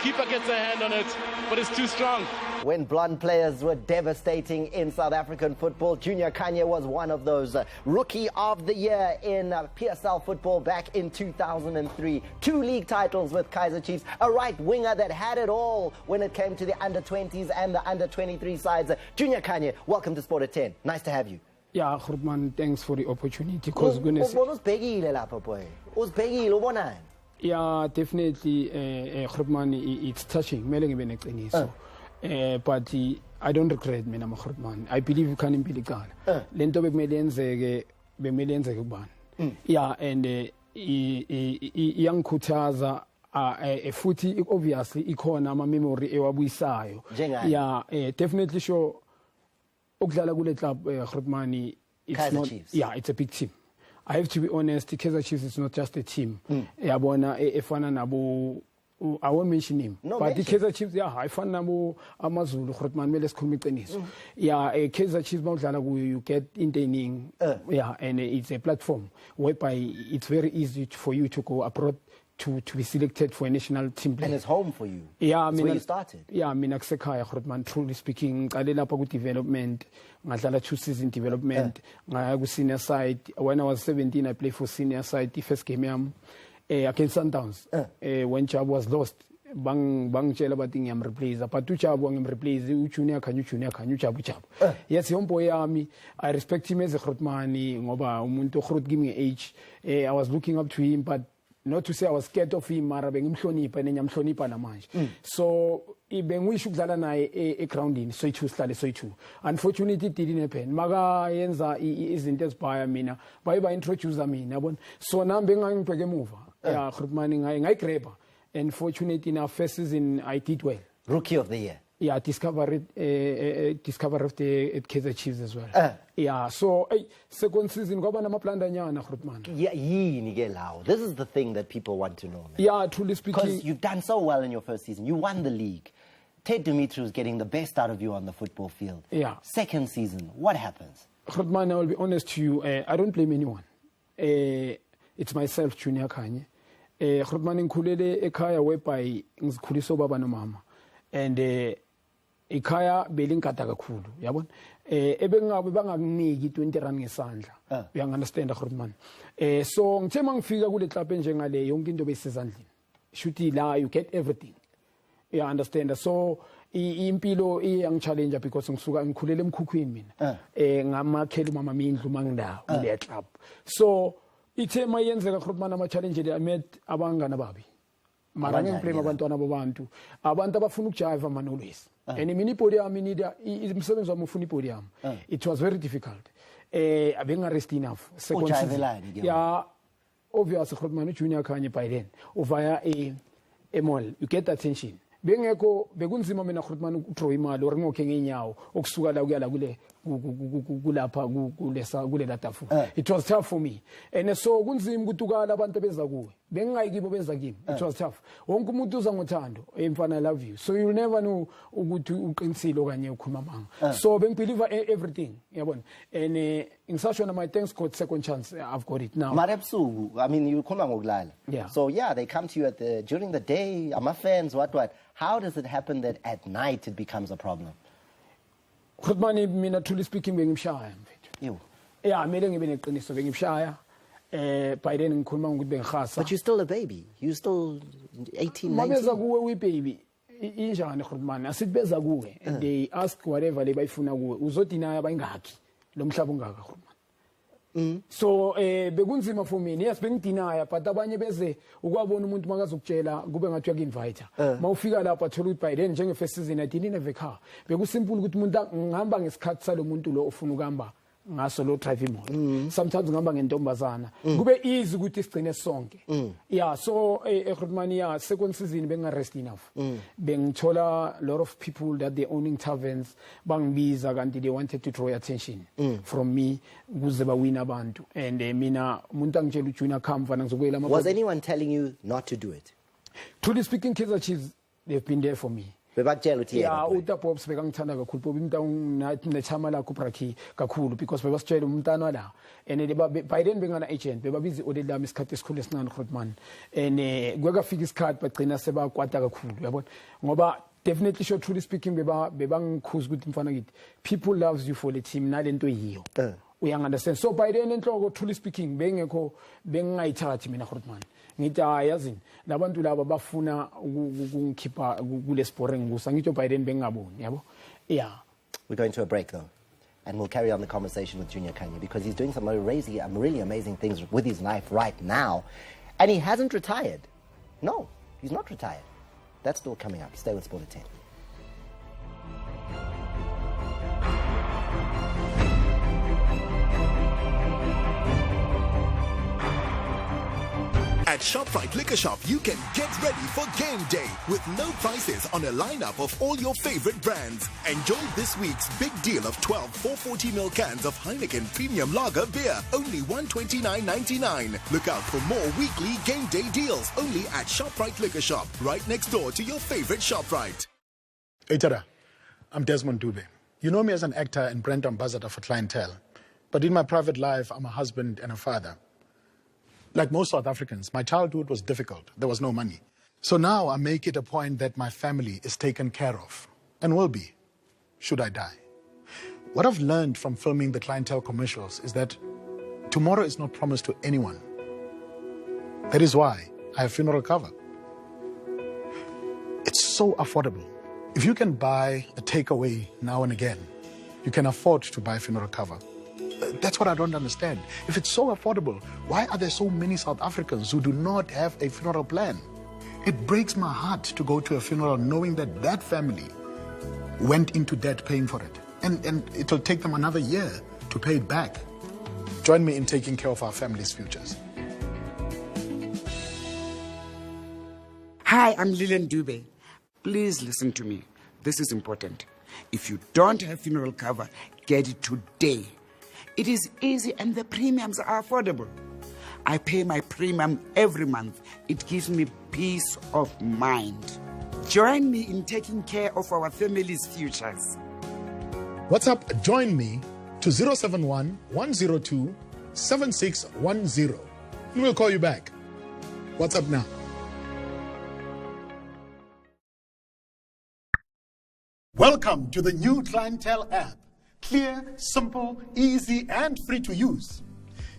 Keeper gets a hand on it, but it's too strong. When blonde players were devastating in South African football, Junior Kanye was one of those. Rookie of the Year in PSL football back in 2003. 2 league titles with Kaizer Chiefs. A right winger that had it all when it came to the under-20s and the under-23 sides. Junior Kanye, welcome to Sport at 10. Nice to have you. Yeah, Grootman, thanks for the opportunity. Yeah, definitely, Grootman, it's touching. But I don't regret me, I'm a Grootman. I believe you can impede God. Lento be millions yeah, and young Kutaza. Futhi obviously ikhona ama memory ewabuyisayo. Yeah, definitely sure. Ukudlala kule club Grootman, it's not. Chiefs. Yeah, it's a big team. I have to be honest. Kaizer Chiefs is not just a team. Yabona efana nabo. I won't mention him. No, but the Kaizer Chiefs, yeah, I found nabo Amazulu Grootman meles khulumiciniso. Yeah, Kaizer Chiefs you get entertaining. Yeah, and it's a platform whereby it's very easy for you to go abroad. To be selected for a national team play. And it's home for you. Yeah, I mean, where you started. Yeah, I mean, Grootman, truly speaking, I did development, I 2-season development, I was senior side. When I was 17, I played for senior side. The first game against Sundowns. When Chab was lost, bang chela bating am replace. But two Chab wang replace. Junior can you Chab. Yes, young boy army. I respect him as a Grootman. Ngoba umuntu Groot give me age. I was looking up to him, but not to say I was scared of him, so when we should a grounding, so it unfortunately, it didn't happen. Maga Yenza isn't inspire me, by introduce me. So now I'm going to move. Yeah, I grab. And fortunately, in our first season, I did well. Rookie of the Year. Yeah, discover of the Kaizer Chiefs as well. Yeah, so second season, this is the thing that people want to know. Man. Yeah, truly speaking. Because you've done so well in your first season. You won the league. Ted Dimitri's getting the best out of you on the football field. Yeah. Second season, what happens? Grootman, I will be honest to you. I don't blame anyone. It's myself, Junior Kanye. Grootman, ngikhulele ekhaya whereby ngizikhuliswa baba nomama. And ikhaya belinkata kakhulu yabona ebengabe bangakuniki 20 rand ngesandla you understand Grootman so ngithe mangifika kule club njengale yonke into besizandleni shuthi la you get everything you understand so impilo iyangichallenge because ngisuka ngikhulele emkhukhwini mina ngamakhela umama mindlu mangindawo kule club so ithe mayenzeka Grootman ama challenge I met abangana babi mara ngiplema abantwana babantu abantu abafuna ukujiva man always and mina ipodium inida imsebenzi wami ufuna ipodium it was very difficult abenga rest enough second season yeah obviously Grootman Junior Kanye by then via a mall you get attention bengekho bekunzima mina Grootman ukuthrow imali or ngokhe ngenyawo okusuka la kuyala kulapha kule latafu it was tough for me and so kunzima ukutukala abantu beza kuwe bengayikibo beza kimi it was tough wonke umuntu uza ngothando emfana I love you so you never know ukuthi uqinisile okanye ukhuluma manga so bengibelieve everything yabona and ngisasho na my thanks God second chance I've got it now Marepsu I mean you khuluma ngokulala so yeah they come to you during the day ama fans what how does it happen that at night it becomes a problem? Grootman, mina truly speaking bengimshaya mfethu. Yeah, mele ngibe neqiniso bengimshaya. by then ngikhuluma ukuthi bengikhasa. But you're still a baby. You're still 18, 19. Mabeza kuwe uyibaby. Injani Grootman? Asithi beza kuwe and they ask whatever le bayifuna kuwe. Uzodinaya bayingaki? Lo mhlaba ungaka Grootman. So bekunzima for me. Yes bengidinaya but abanye beze ukwabona umuntu makazokutshela kube ngathi uyakinvite. Mawufika lapha athola ukuthi by then njenge first season I didn't have a car. Bekusimple ukuthi umuntu ngihamba ngesikhathi salomuntu lo ofuna ukuhamba ngaso lo drive imoto. Sometimes ngihamba ngentombazana. Kube easy ukuthi sigcine sonke. Yeah, so Grootman yeah, second season benga rest enough. Bengithola a lot of people that they owning taverns bangibiza kanti they wanted to draw attention from me ukuze bawina abantu. And mina umuntu angitshela ukuthi wina khamva ngizokuyela ama. Was anyone telling you not to do it? Truly speaking, Kaizer Chiefs, they've been there for me. Yeah, uta pops bekangithanda kakhulu Bobby umntana nechama la kupraki kakhulu because bebasitshela umntana la and by then bengana agent bebabizi odedami isikhathi esikhulu esincane Grootman and kwekafika isikhathi bagcina sebakwata kakhulu uyabona ngoba definitely sure truly speaking bebangikhuza ukuthi mfana kithi people loves you for the team nalento yiyo uyangunderstand so by then enhloko truly speaking bengayithathi mina Grootman ngithi yazini labantu laba bafuna ukungikhipha kule sporting ngusa ngitsho by then bengingaboni yabo. Yeah, we're going to a break though and we'll carry on the conversation with Junior Kanye because he's doing some really amazing things with his life right now and he hasn't retired. No, he's not retired. That's still coming up. Stay with Sport at 10. At ShopRite Liquor Shop, you can get ready for game day with low prices on a lineup of all your favorite brands. Enjoy this week's big deal of 12 440ml cans of Heineken Premium Lager beer, only $129.99. Look out for more weekly game day deals only at ShopRite Liquor Shop, right next door to your favorite ShopRite. Hey Tara, I'm Desmond Dube. You know me as an actor and brand ambassador for Clientele, but in my private life, I'm a husband and a father. Like most South Africans, my childhood was difficult. There was no money. So now I make it a point that my family is taken care of and will be, should I die. What I've learned from filming the Clientele commercials is that tomorrow is not promised to anyone. That is why I have funeral cover. It's so affordable. If you can buy a takeaway now and again, you can afford to buy funeral cover. That's what I don't understand. If it's so affordable, why are there so many South Africans who do not have a funeral plan? It breaks my heart to go to a funeral knowing that that family went into debt paying for it. And it'll take them another year to pay it back. Join me in taking care of our family's futures. Hi, I'm Lillian Dube. Please listen to me. This is important. If you don't have funeral cover, get it today. It is easy and the premiums are affordable. I pay my premium every month. It gives me peace of mind. Join me in taking care of our family's futures. WhatsApp Join Me to 071 102 7610 and we'll call you back. WhatsApp now. Welcome to the new Clientele app. Clear, simple, easy, and free to use.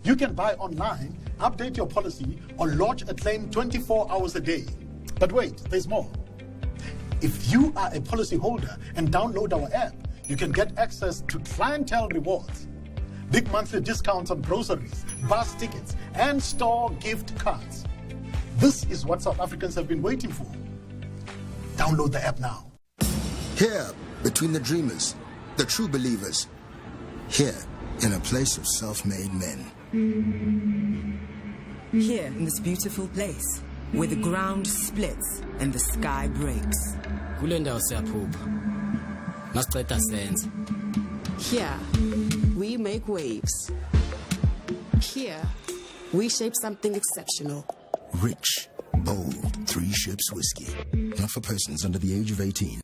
You can buy online, update your policy, or lodge a claim 24 hours a day. But wait, there's more. If you are a policyholder and download our app, you can get access to Clientele rewards. Big monthly discounts on groceries, bus tickets, and store gift cards. This is what South Africans have been waiting for. Download the app now. Here, between the dreamers, the true believers, here in a place of self-made men. Here in this beautiful place, where the ground splits and the sky breaks. Here, we make waves. Here, we shape something exceptional. Rich, bold, 3 Ships whiskey. Not for persons under the age of 18.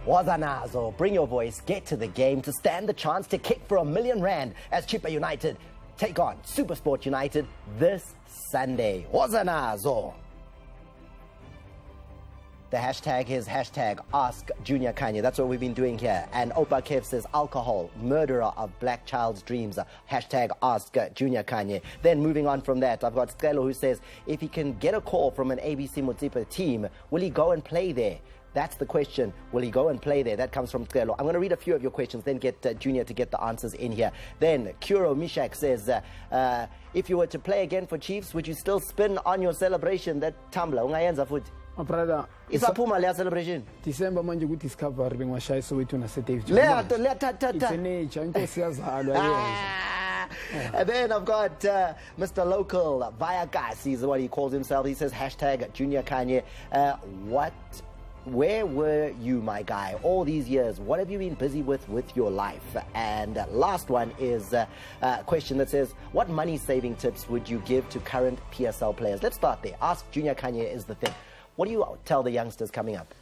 Wazanazo, bring your voice, get to the game to stand the chance to kick for R1 million as Chippa United take on SuperSport United this Sunday. Wazanazo. The hashtag is hashtag Ask Junior Kanye. That's what we've been doing here. And Opa Kev says alcohol, murderer of black child's dreams. Hashtag Ask Junior Kanye. Then moving on from that, I've got Stelo who says if he can get a call from an ABC Motsepe team, will he go and play there? That's the question. Will he go and play there? That comes from Stelo. I'm going to read a few of your questions, then get Junior to get the answers in here. Then Kuro Mishak says, if you were to play again for Chiefs, would you still spin on your celebration? That tumbler. Ungayenza futhi. My brother, isaphuma leya celebration. December manje ku discover bengwashaya Soweto na Saturday. It's a nature. Inkosi yazalwa. And then I've got Mr. Local Vayakasi is what he calls himself. He says hashtag Junior Kanye. Where were you, my guy, all these years? What have you been busy with your life? And last one is a question that says, what money-saving tips would you give to current PSL players? Let's start there. Ask Junior Kanye is the thing. What do you tell the youngsters coming up?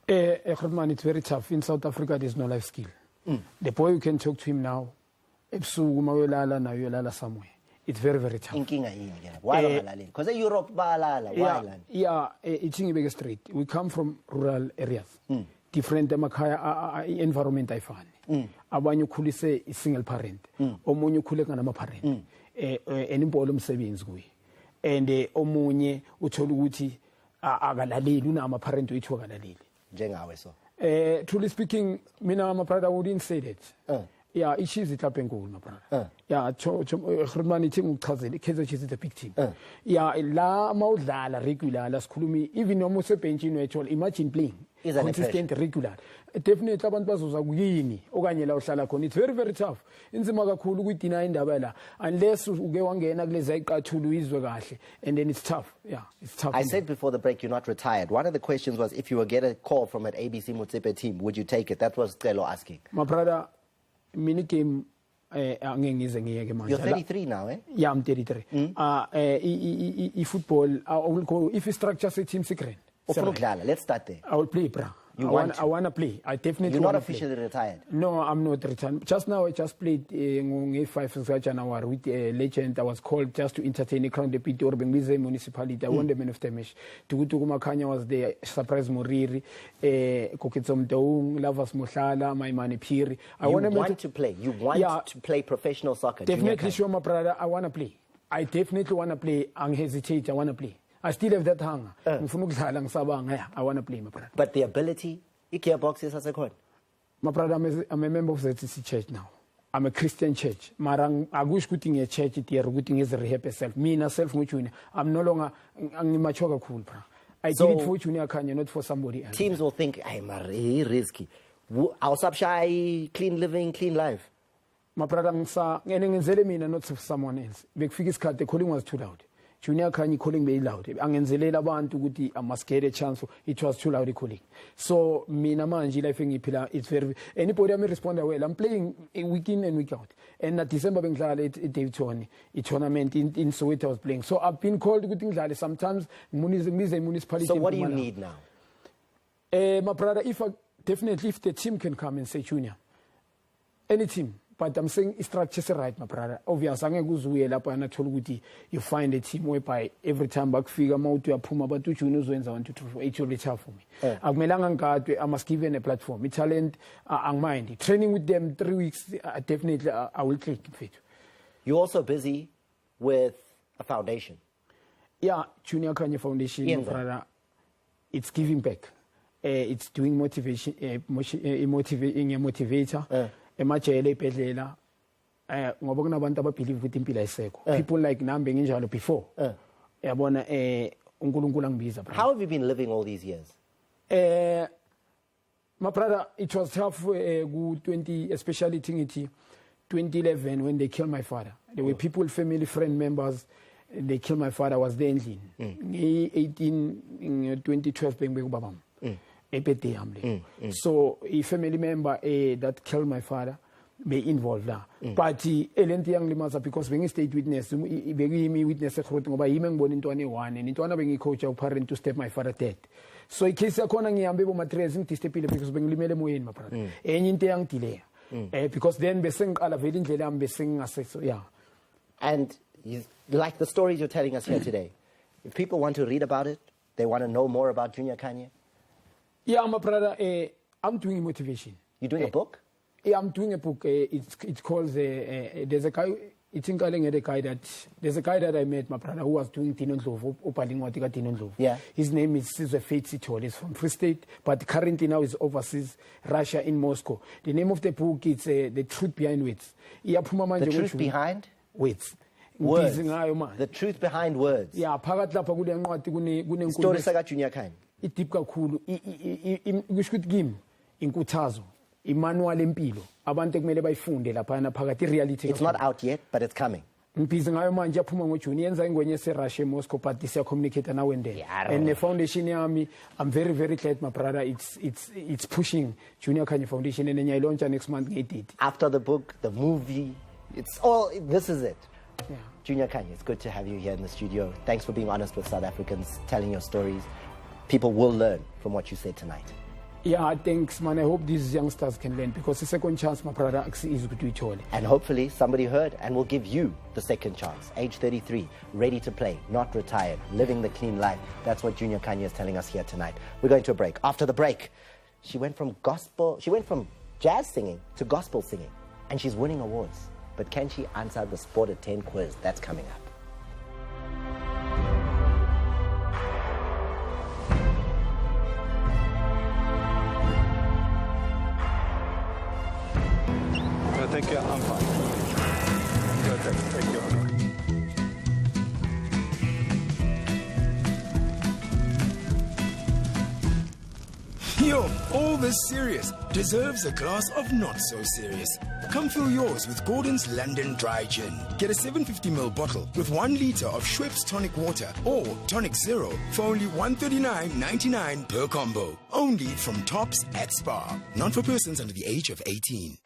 It's very tough. In South Africa, there's no life skill. The boy, you can talk to him now. Somewhere. It's very, very tough. Why because in Europe, it's in straight. We come from rural areas. Different environment I find. Abanye ukhulise a single parent. Omunye ukhule ngama parent. Enimpolo umsebenzi kuye. And omunye uthola ukuthi akalaleli unama parent wethu akalaleli. Njengawe so. Truly speaking, mina my brother wouldn't say that. Yeah, it is it up and goal, my brother. Yeah, Hermani team cousin, Kaiser Chiefs is a big team. Yeah, la maudala regular, la skulumi, even almost a pension actual. Imagine playing consistent regular. Definitely, Taban Pasos are winning. Oganyela Salakon. It's very, very tough. In the Magakulu, we deny the Bella unless we go on again, to Louis Wagashi, and then it's tough. Yeah, it's tough. I said before the break, you're not retired. One of the questions was if you were get a call from an ABC Motsepe team, would you take it? That was Stelo asking. My brother. Mini game You're 33 now, eh? Yeah, I'm 33. Football, I will go if you structure a team secret. Let's start there. I will play, bro. I want to play. I definitely. You're not officially retired. No, I'm not retired. Just now, I just played in 5 January with a legend. I was called just to entertain a crown the Peter Bengize municipality. I won the man of the match. Tugutu Makanya was there. Surprise Moriri, Koketsom Daung, Lavas Mushala, my money Piri. I want to play. You want to play professional soccer. Definitely, sure, my brother. I want to play. I definitely want to play. Unhesitate. I want to play. I still have that hunger. I want to play, my brother. But the ability, box is as a coin. My brother, I'm a member of the SABC church now. I'm a Christian church. Marang agush kuting a church it here, kuting is rehab self. Me na self mutuin. I'm no longer machoga cool, bro. I did it for Junior Kanye, not for somebody else. Teams will think I'm risky. I'll shy, clean living, clean life. My brother, not for someone else. Big figures cut the calling was too loud. Junior Kanye calling me loud. Angenzelela bantu ukuthi I must get a chance. It was too loud calling. So mina manje life ngipila it's very anybody am respond well. I'm playing week in and week out. And at December bengidlala at David Tony, a tournament in Soweto I was playing. So I've been called good things sometimes municipality. So what do you need now? My brother, if the team can come and say Junior, any team. But I'm saying structure's right, my brother. Obviously, you find a team whereby every time back figure out to a Puma, but to choose when I want to it's really tough for me. I must give them a platform. It's talent and mind. Training with them 3 weeks, definitely I will click fit. You're also busy with a foundation. Yeah, Junior Kanye Foundation, my brother. It's giving back. It's doing motivation, motivating a motivator. Emajele pedlela ngoba kunabantu ababelieve ukuthi impilo ayiseko people like nami benginjalo before yabona uNkulunkulu angibiza. How have you been living all these years? My brother, it was tough 20 especially 2011 when they killed my father. There were people, family, friend members. They killed my father. I was there in 2012 bengbe babam. So a family member that killed my father be involved now. But elenti young limaza because being state witness, being witness ngoba yimi ngibona into ane1 and into ana bengi coach of parent to step my father dead. So in case akona ngiyambe bo materials ngistepile because bengilimele moyeni my brother. Enye into yangidile. Because then besengiqala vele indlela yami besengingase yeah. And like the stories you're telling us here today, if people want to read about it, They want to know more about Junior Kanye? Yeah, my brother, I'm doing motivation. You're doing a book? Yeah, I'm doing a book. It's called, there's a guy, there's a guy that I met, my brother, who was doing Tino Ndlovu. Yeah. His name is Sizwe Faith Sithole. He's from Free State, but currently now is overseas, Russia, in Moscow. The name of the book is The Truth Behind Words. The Truth Behind? Words. Words. The Truth Behind Words. Yeah, Story saka Junior Kanye. Deep kakhulu. Ngisho kimi inkuthazo. Imanual empilo. Abantu kumele bayifunde lapha phakathi reality. It's not out yet, but it's coming. Ngibhizi ngayo manje aphuma ngoJuni yenza ingwenye seRussia Moscow but siya communicate nawe ndela. And the foundation yami, I'm very very glad my brother it's pushing Junior Kanye Foundation and I launch next month ngedate. After the book, the movie, it's all this is it. Yeah. Junior Kanye, it's good to have you here in the studio. Thanks for being honest with South Africans, telling your stories. People will learn from what you said tonight. Yeah, thanks, man. I hope these youngsters can learn because the second chance, my brother, is good to each other. And hopefully somebody heard and will give you the second chance. Age 33, ready to play, not retired, living the clean life. That's what Junior Kanye is telling us here tonight. We're going to a break. After the break, she went from jazz singing to gospel singing, and she's winning awards. But can she answer the Sport at 10 quiz? That's coming up. Thank you. I'm fine. Okay, thank you. Yo, all this serious deserves a glass of not so serious. Come fill yours with Gordon's London Dry Gin. Get a 750ml bottle with 1 litre of Schweppes tonic water or tonic zero for only $139.99 per combo. Only from Tops at Spar. Not for persons under the age of 18.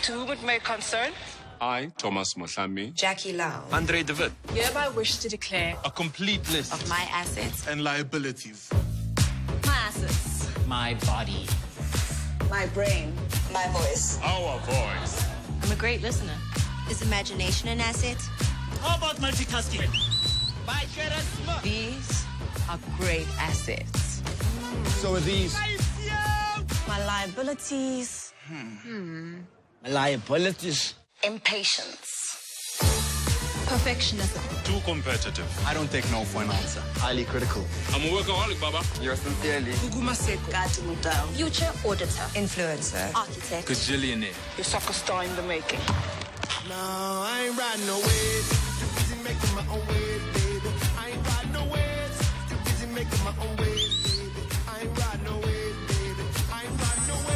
To whom it may concern, I, Thomas Mohlami, Jackie Lau, Andre David, hereby wish to declare a complete list of my assets and liabilities. My assets, my body, my brain, my voice, our voice. I'm a great listener. Is imagination an asset? How about multitasking? These are great assets. So are these. My liabilities. Liabilities. Impatience. Perfectionism. Too competitive. I don't take no for an answer. Highly critical. I'm a workaholic, Baba. Yours sincerely. Future auditor. Influencer. Architect. Gazillionaire. Your soccer star in the making. No, I ain't riding no waves. Too busy making my own waves, baby. I ain't riding no waves. Too busy making my own waves, baby. I ain't riding no waves, baby. I ain't riding no waves.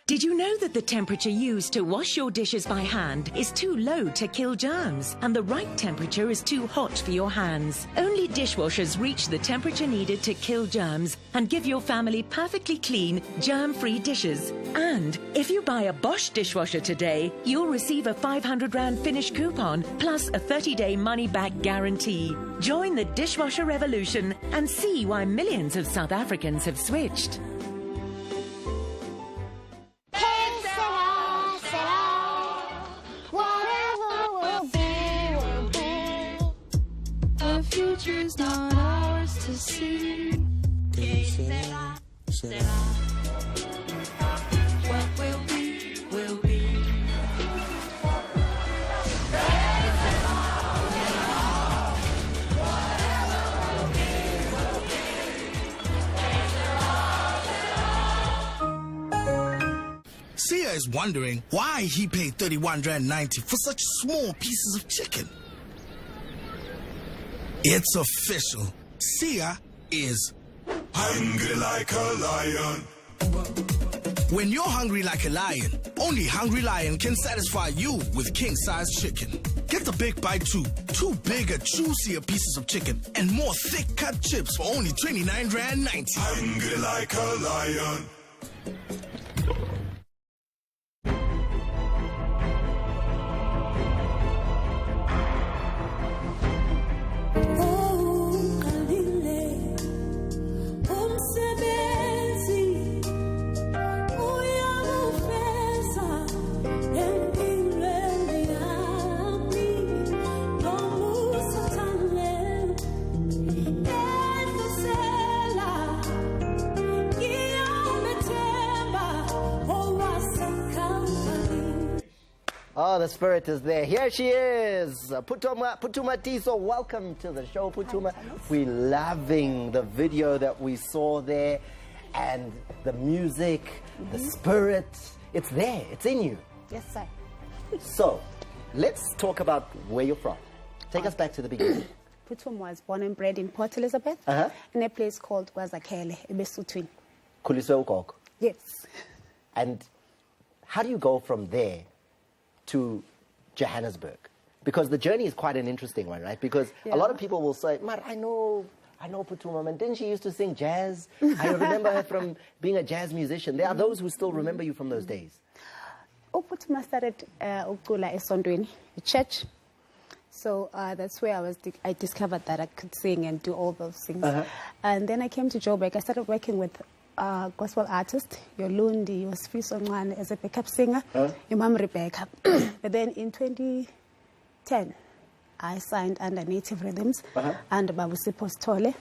Did you know that the temperature used to wash your dishes by hand is too low to kill germs, and the right temperature is too hot for your hands? Only dishwashers reach the temperature needed to kill germs and give your family perfectly clean, germ-free dishes. And if you buy a Bosch dishwasher today, you'll receive a 500 Rand Finish coupon plus a 30-day money-back guarantee. Join the dishwasher revolution and see why millions of South Africans have switched. Future's not ours to see. What will be, will be. Sia is wondering why he paid 31.90 Rand for such small pieces of chicken. It's official. Sia is hungry like a lion. When you're hungry like a lion, only Hungry Lion can satisfy you with king-size chicken. Get the Big Bite 2. 2 bigger, juicier pieces of chicken and more thick-cut chips for only 29.90 Rand. Hungry like a lion. the spirit is there. Here she is, Putuma Tiso. Welcome to the show, Putuma. We're loving the video that we saw there, and the music, the spirit. It's there. It's in you. Yes, sir. So, let's talk about where you're from. Take us back to the beginning. Putuma was born and bred in Port Elizabeth, in a place called Kwazakele, Ebesutwini. Kuliswe ukoko. Yes. And how do you go from there to Johannesburg? Because the journey is quite an interesting one, right? Because a lot of people will say, "Mar, I know Putuma, man. Didn't she used to sing jazz? I remember her from being a jazz musician." There are those who still remember you from those days. Putuma started Ukula Esondweni, a church. So that's where I discovered that I could sing and do all those things. And then I came to Joburg. I started working with gospel artists, your Lundi, your Sfisongwane as a backup singer, your mom Rebecca. But then in 2010, I signed under Native Rhythms and Babusi Postole.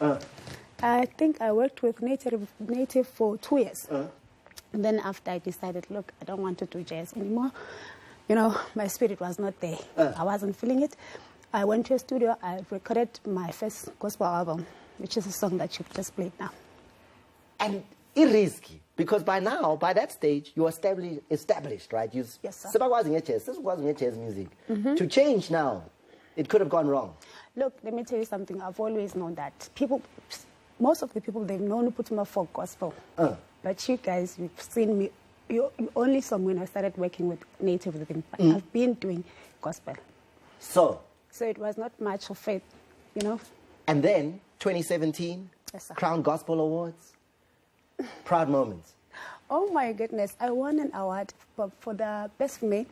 I think I worked with Native for 2 years. And then after I decided, look, I don't want to do jazz anymore. You know, my spirit was not there. I wasn't feeling it. I went to a studio. I recorded my first gospel album, which is a song that you've just played now. And it's risky, because by now, by that stage, you're established, right? Yes, sir. This wasn't jazz music. To change now, it could have gone wrong. Look, let me tell you something. I've always known that most of the people, they've known Putuma for gospel. But you guys, you've seen me. You only saw me when I started working with Native Rhythm. But I've been doing gospel. So it was not much of it, you know. And then, 2017, Crown Gospel Awards. Proud moments. Oh, my goodness. I won an award for the best female.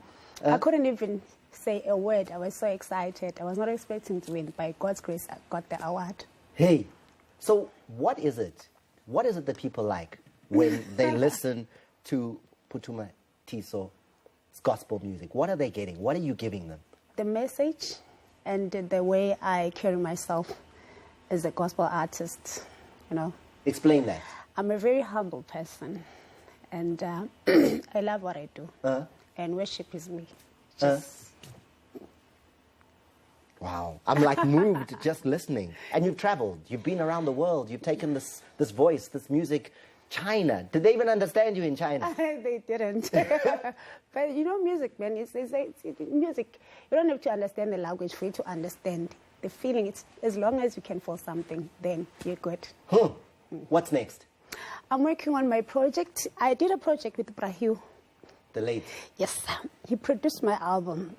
I couldn't even say a word. I was so excited. I was not expecting to win. By God's grace, I got the award. Hey, so what is it? What is it that people like when they listen to Putuma Tiso's gospel music? What are they getting? What are you giving them? The message and the way I carry myself as a gospel artist, you know. Explain that. I'm a very humble person, and I love what I do. And worship is me. Wow. I'm like moved just listening. And you've traveled. You've been around the world. You've taken this voice, this music. China. Did they even understand you in China? They didn't. But you know, music, man, it's music. You don't have to understand the language for you to understand the feeling. It's as long as you can feel something, then you're good. What's next? I'm working on my project. I did a project with Brahu. The late? Yes, he produced my album.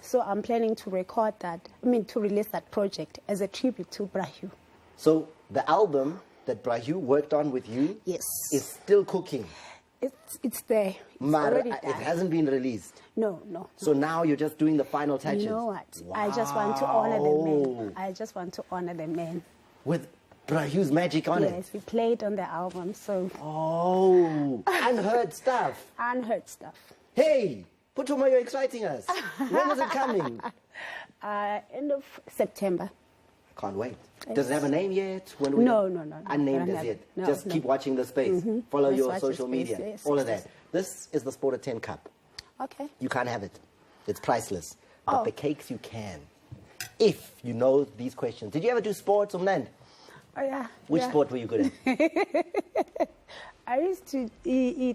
So I'm planning to record that, to release that project as a tribute to Brahu. So the album that Brahu worked on with you is still cooking? It's there. It's already done. It hasn't been released? No. So now you're just doing the final touches? You know what? Wow. I just want to honor the man. I just want to honor the man. With Brahu's magic on it? Yes, we played on the album, so... Oh, unheard stuff. Unheard stuff. Hey, Putuma, you're exciting us. When is it coming? End of September. Can't wait. Does it have a name yet? No. Unnamed as yet. Just keep watching the space. Follow your social media. All of that. This is the Sport at 10 cup. Okay. You can't have it. It's priceless. But the cakes you can. If you know these questions. Did you ever do sports, Umnand? Oh, yeah. Which sport were you good at? I used to be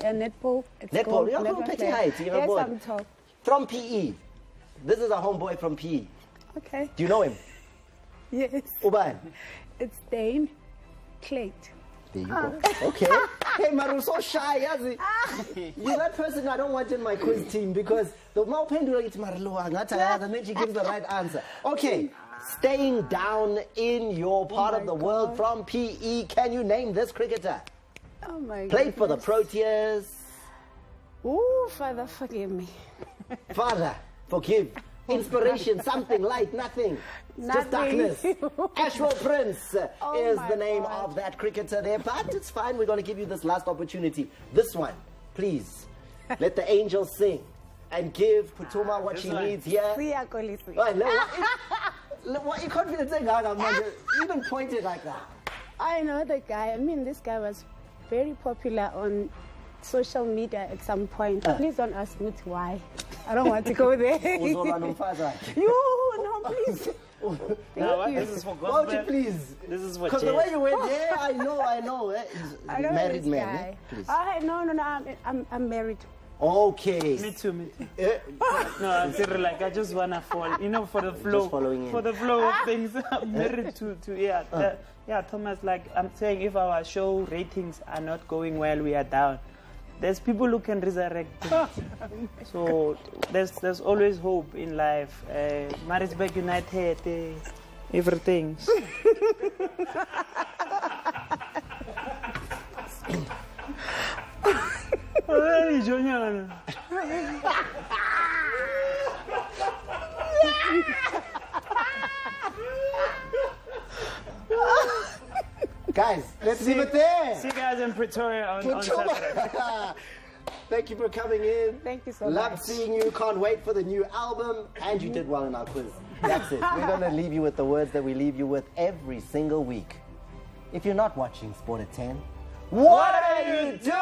a netball. Netball? You're pretty height. Yes, I'm tall. From PE. This is a homeboy from PE. Okay. Do you know him? Yes. Uban? It's Dane Clate. There you go. Okay. Hey, Maru, so shy, Yazi. You're that person I don't want in my quiz team because the more pendula it's Marloa, and then she gives the right answer. Okay. Staying down in your part of the world from PE, can you name this cricketer? Oh, my God. Played for the Proteas. Ooh, Father, forgive me. Father, forgive. Inspiration, something, light, nothing. Just darkness. Ashwell Prince is the name of that cricketer there. But it's fine. We're going to give you this last opportunity. This one, please. Let the angels sing and give Putuma what she needs here. What you confident saying? You don't point it like that. I know the guy. This guy was very popular on social media at some point. Please don't ask me why. I don't want to go there. No, please. No, this is for gospel. Won't you please? This is for Because the way you went, yeah, I know. I don't Married know man. this guy. Please. No, I'm married. Okay. Me too. No, I'm serious. Like I just wanna fall, for the flow, Just following in. for the flow of things. I'm married to Thomas. Like I'm saying, if our show ratings are not going well, we are down. There's people who can resurrect things. So there's always hope in life. Maritzburg United, everything. Hey, Junior. Guys, let's leave it there. See you guys in Pretoria on Saturday. Thank you for coming in. Thank you so Love much. seeing you. Can't wait for the new album. And you did well in our quiz. That's it. We're going to leave you with the words that we leave you with every single week. If you're not watching Sport at 10, what are you doing?